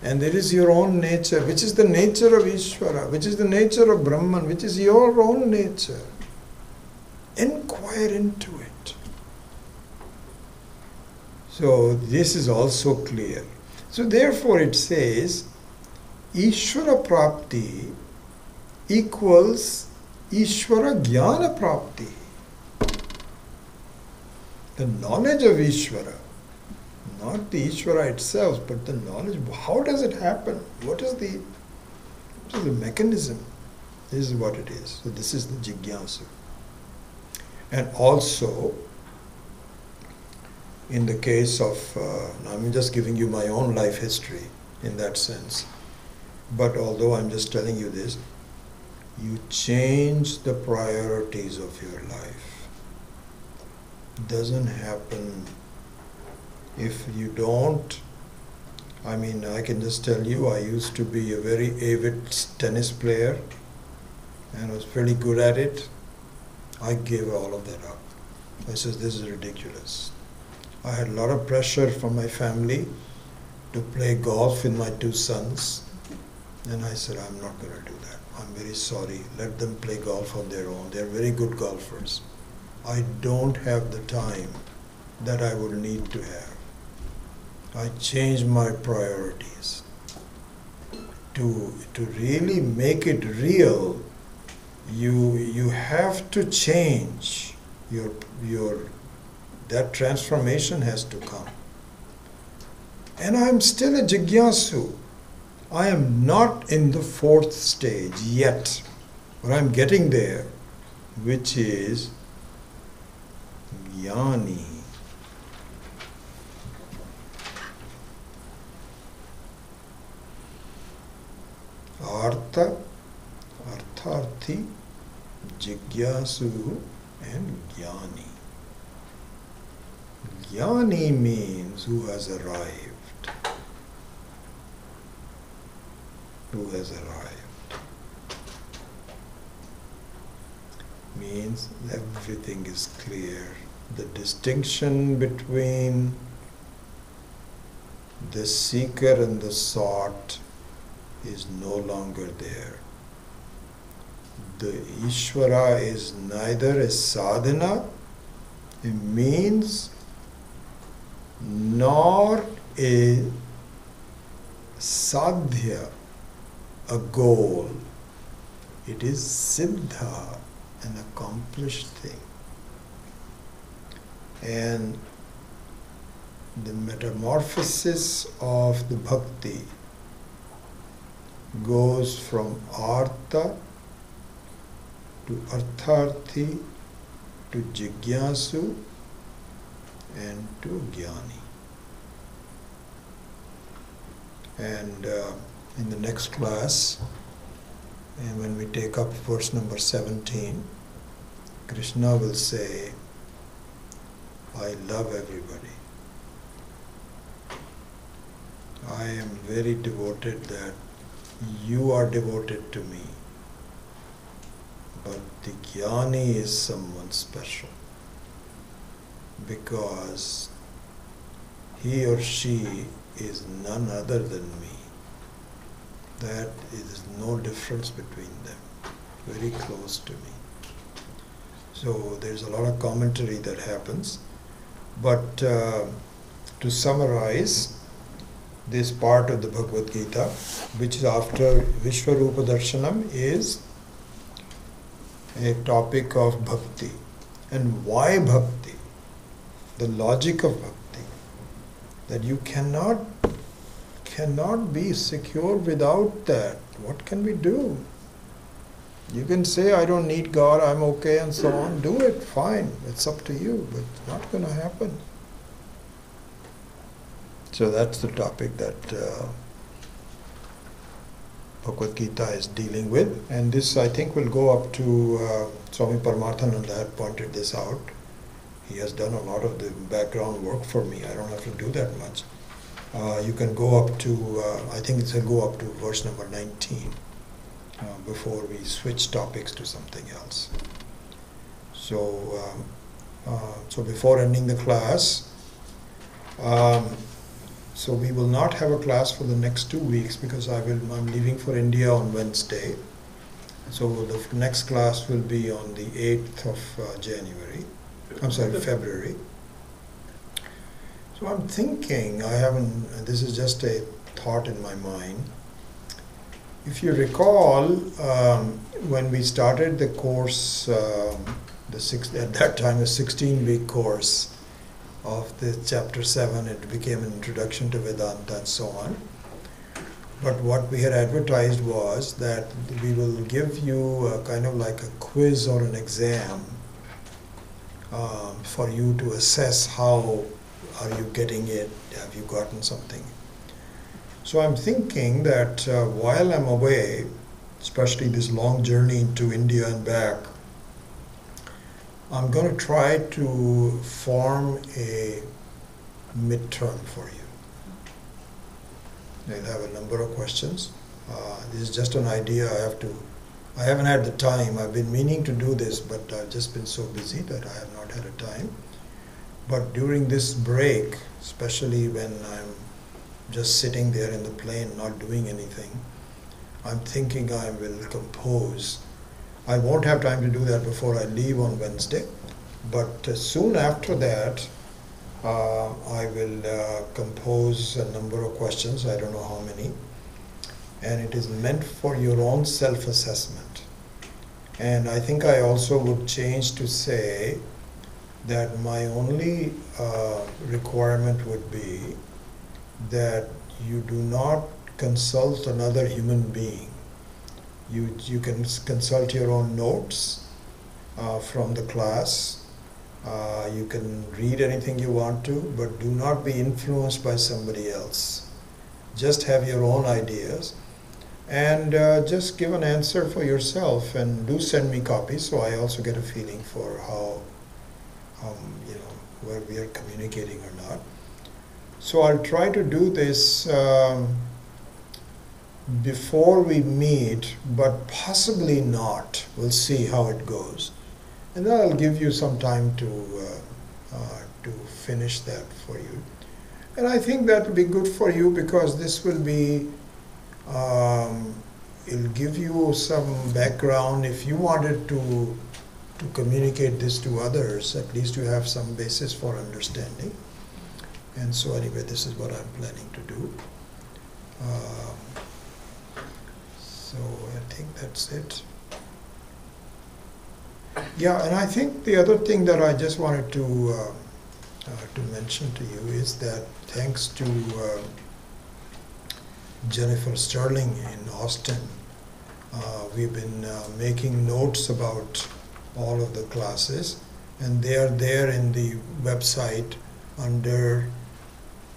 and there is your own nature, which is the nature of Ishvara, which is the nature of Brahman, which is your own nature. Inquire into it. So this is also clear. So therefore it says, Ishvara Prapti equals Ishvara Jnana Prapti. The knowledge of Ishvara, not the Ishvara itself, but the knowledge. How does it happen? What is the mechanism? This is what it is. So this is the Jigyasu. And also, in the case of, I'm just giving you my own life history in that sense, but although I'm just telling you this, you change the priorities of your life. It doesn't happen if you don't. I mean, I can just tell you, I used to be a very avid tennis player and was pretty good at it. I gave all of that up. I said, this is ridiculous. I had a lot of pressure from my family to play golf with my two sons, and I said, I'm not going to do that. I'm very sorry. Let them play golf on their own. They're very good golfers. I don't have the time that I would need to have. I changed my priorities. To really make it real, you have to change your that transformation has to come. And I'm still a Jigyasu. I am not in the fourth stage yet, but I'm getting there, which is Jnani. Artha, Artharthi, Jigyasu, and Jnani. Jnani means who has arrived. Who has arrived. Means everything is clear. The distinction between the seeker and the sought is no longer there. The Ishvara is neither a sadhana, a means, nor a sadhya, a goal. It is siddha, an accomplished thing. And the metamorphosis of the bhakti goes from artha to artharthi to jigyasu and to jnani. And in the next class, and when we take up verse number 17, Krishna will say, I love everybody. I am very devoted that you are devoted to me. But the jnani is someone special, because he or she is none other than me. That is no difference between them, very close to me. So there's a lot of commentary that happens, but to summarize this part of the Bhagavad-gītā, which is after Vishwarupa Darshanam, is a topic of bhakti. And why bhakti? The logic of bhakti. That you cannot be secure without that. What can we do? You can say, I don't need God, I'm okay, and so on. Do it, fine. It's up to you, but it's not going to happen. So that's the topic that Bhagavad-gītā is dealing with. And this, I think, will go up to Swami Paramarthananda had pointed this out, He has done a lot of the background work for me. I don't have to do that much. You can go up to, I think it's a go up to verse number 19 before we switch topics to something else. So, so before ending the class, so we will not have a class for the next 2 weeks because I'm leaving for India on Wednesday. So the next class will be on the 8th of January. I'm sorry, February. So I'm thinking, this is just a thought in my mind. If you recall, when we started the course, at that time a 16-week course of the chapter 7, it became an introduction to Vedanta and so on. But what we had advertised was that we will give you a kind of like a quiz or an exam for you to assess how are you getting it, have you gotten something. So I'm thinking that while I'm away, especially this long journey into India and back, I'm going to try to form a midterm for you. They'll have a number of questions. This is just an idea. I haven't had the time. I've been meaning to do this, but I've just been so busy that I have not had a time. But during this break, especially when I'm just sitting there in the plane not doing anything, I'm thinking I will compose. I won't have time to do that before I leave on Wednesday, but soon after that, I will compose a number of questions, I don't know how many, and it is meant for your own self-assessment. And I think I also would change to say that my only requirement would be that you do not consult another human being. You can consult your own notes from the class. You can read anything you want to, but do not be influenced by somebody else. Just have your own ideas and just give an answer for yourself, and do send me copies so I also get a feeling for how, where we are communicating or not. So I'll try to do this before we meet, but possibly not. We'll see how it goes. And then I'll give you some time to finish that for you. And I think that will be good for you because this will be, it'll give you some background. If you wanted to communicate this to others, at least you have some basis for understanding. And so anyway, this is what I'm planning to do. So I think that's it. Yeah, and I think the other thing that I just wanted to mention to you is that thanks to Jennifer Sterling in Austin, we've been making notes about all of the classes, and they are there in the website under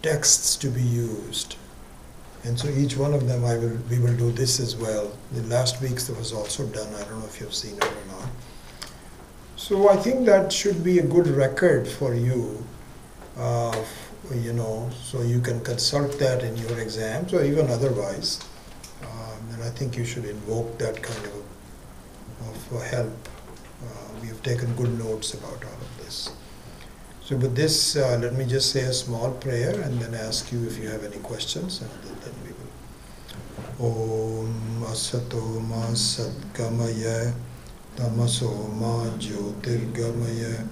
texts to be used. And so each one of them we will do this as well. The last week's was also done. I don't know if you've seen it or not. So I think that should be a good record for you, so you can consult that in your exams or even otherwise. And I think you should invoke that kind of help. We have taken good notes about all of this. So with this, let me just say a small prayer and then ask you if you have any questions, and then we will. Om Asato Ma Satgamaya Tamaso Ma Jyotirgamaya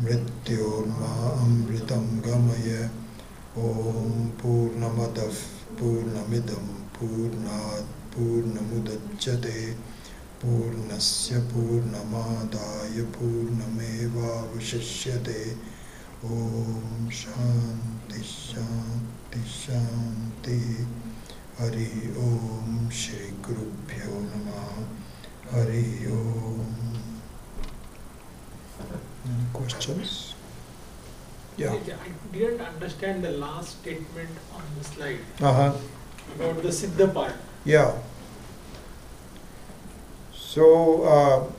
Mrityor Ma Amritam Gamaya Om Purnamadav Purnamidam Purnat Purnamudachyate Purnasya Purnamadaya Purnameva Vashishyate Om Shanti Shanti Shanti Hari Om Shri Gurubhyo Namah Hari Om. Any questions? Yeah. I didn't understand the last statement on the slide About the Siddha part. Yeah. So,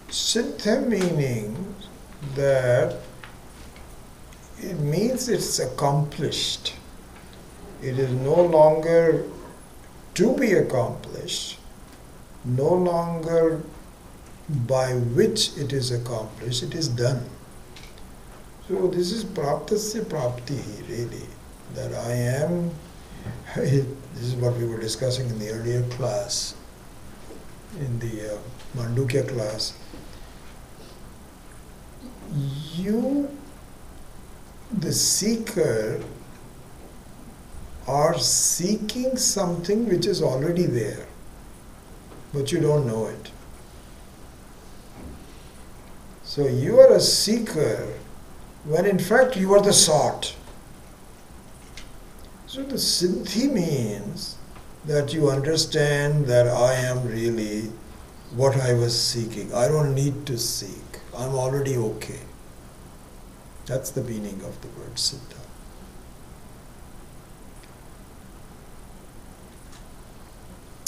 Siddha meaning that it means it's accomplished. It is no longer to be accomplished, no longer by which it is accomplished, it is done. So this is praptasya prapti, really, that I am, this is what we were discussing in the earlier class, in the Mandukya class. You, the seeker, are seeking something which is already there, but you don't know it. So you are a seeker when in fact you are the sought. So the siddhi means that you understand that I am really what I was seeking. I don't need to seek. I'm already okay. That's the meaning of the word siddha.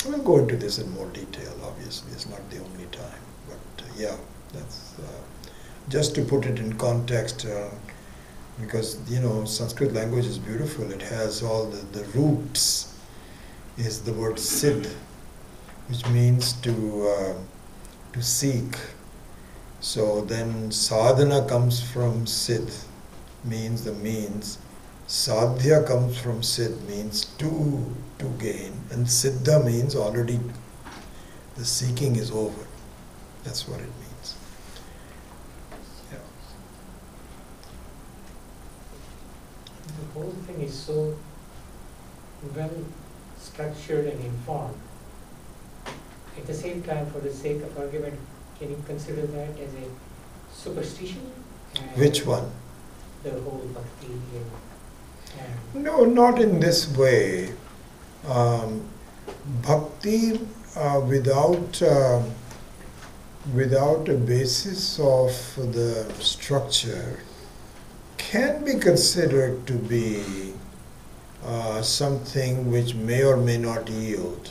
We'll go into this in more detail, obviously. It's not the only time. But yeah, that's just to put it in context, because, Sanskrit language is beautiful. It has all the roots, is the word siddh, which means to seek. So then sadhana comes from siddh, means the means. Sadhya comes from siddh, means to gain. And siddha means already the seeking is over. That's what it means. Yeah. The whole thing is so well structured and informed. At the same time, for the sake of argument, can you consider that as a superstition? Which one? The whole bhakti and No, not in this way. Bhakti without a basis of the structure can be considered to be something which may or may not yield.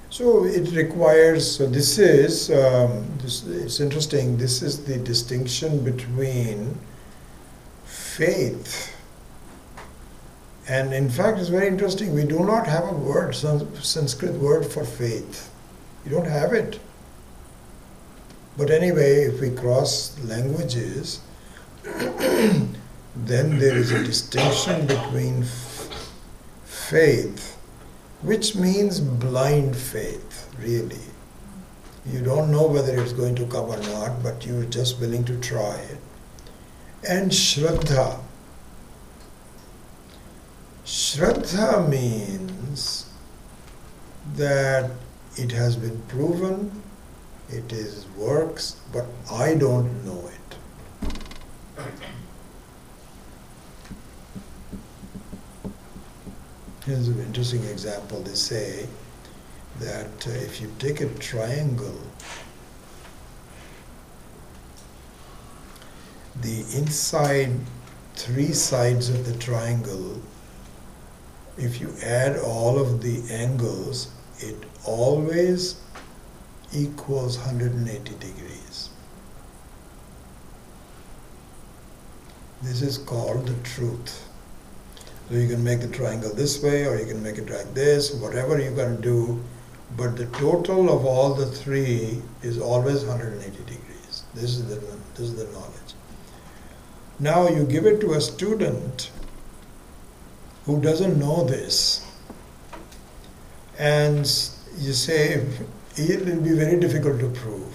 So it requires, so this is, it's interesting, this is the distinction between faith. And in fact, it's very interesting, we do not have a word, Sanskrit word for faith. You don't have it. But anyway, if we cross languages, then there is a distinction between faith, which means blind faith, really. You don't know whether it's going to come or not, but you're just willing to try it. And Shraddha. Shraddha means that it has been proven, it is works, but I don't know it. Here's an interesting example. They say that if you take a triangle, the inside three sides of the triangle, if you add all of the angles, it always equals 180 degrees. This is called the truth. So you can make the triangle this way, or you can make it like this, whatever you're going to do, but the total of all the three is always 180 degrees. This is the knowledge. Now you give it to a student who doesn't know this, and you say it will be very difficult to prove,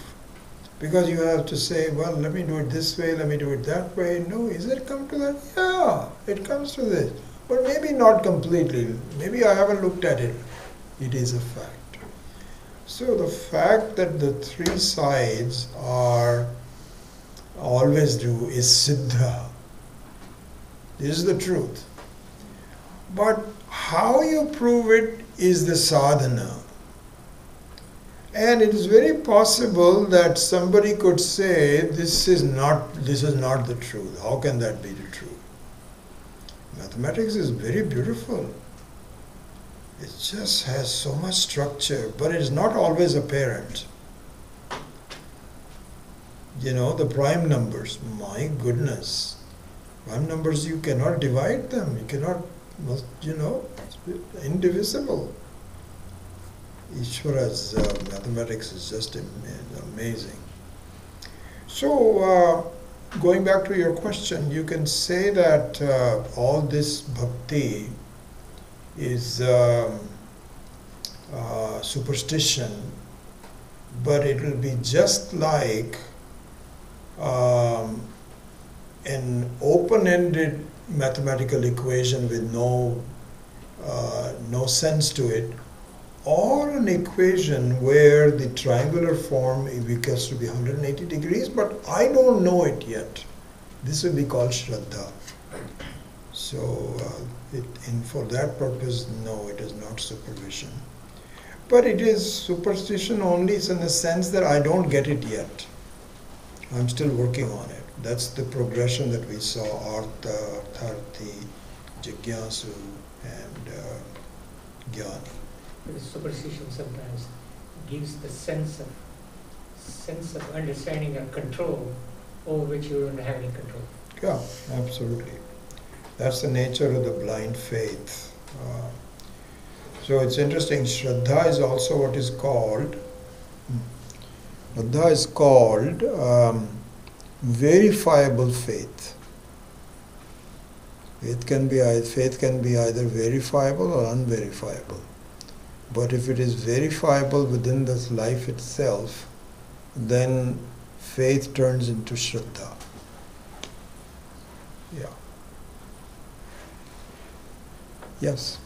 because you have to say, well, let me do it this way, let me do it that way. No, is it come to that? Yeah, it comes to this, but maybe not completely. Maybe I haven't looked at it. It is a fact. So the fact that the three sides are always do is siddha. This is the truth. But how you prove it is the sadhana. And it is very possible that somebody could say, this is not the truth. How can that be the truth? Mathematics is very beautiful. It just has so much structure, but it is not always apparent. The prime numbers, my goodness. Prime numbers, you cannot divide them. You cannot, it's indivisible. Ishvara's mathematics is just amazing. So, going back to your question, you can say that all this bhakti is superstition, but it will be just like an open-ended mathematical equation with no sense to it, or an equation where the triangular form becomes to be 180 degrees, but I don't know it yet. This will be called Shraddha. So, for that purpose, no, it is not supervision. But it is superstition only in the sense that I don't get it yet. I'm still working on it. That's the progression that we saw, Artha, Tharti, Jigyasu, and Jnani. Because superstition sometimes gives the sense of understanding or control over which you don't have any control. Yeah, absolutely. That's the nature of the blind faith. So it's interesting, Shraddha is also what is called, verifiable faith. Faith can be either verifiable or unverifiable. But if it is verifiable within this life itself, then faith turns into Shraddha. Yeah. Yes?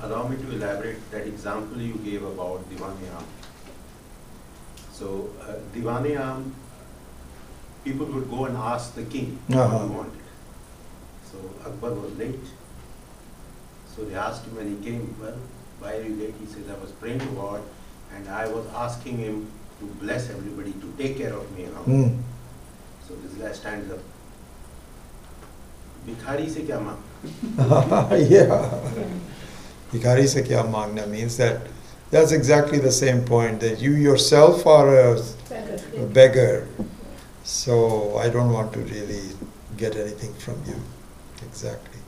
Allow me to elaborate that example you gave about Divanayam. So, Divanayam, people would go and ask the king what he wanted. So, Akbar was late. So, they asked him when he came, well, why are you late? He says, I was praying to God and I was asking him to bless everybody, to take care of me around. So, this guy stands up. Bhikhari se kya maang? Yeah. Bhikhari se kya mangna means that's exactly the same point, that you yourself are a beggar. So I don't want to really get anything from you. Exactly.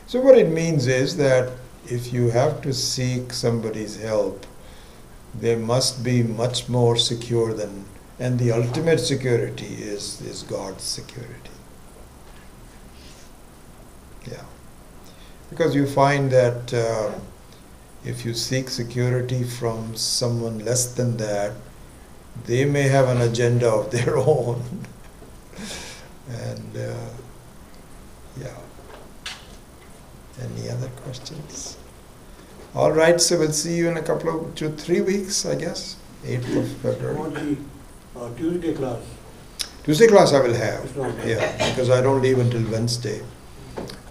So what it means is that if you have to seek somebody's help, they must be much more secure than, and the ultimate security is God's security. Yeah. Because you find that if you seek security from someone less than that, they may have an agenda of their own. And yeah. Any other questions? All right, so we'll see you in a couple of 2-3 weeks, I guess. 8th of February. Tuesday class. Tuesday class I will have. Yeah, because I don't leave until Wednesday.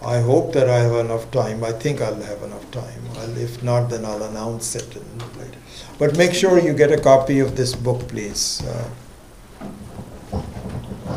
I hope that I have enough time. I think I'll have enough time. If not, then I'll announce it later. But make sure you get a copy of this book, please.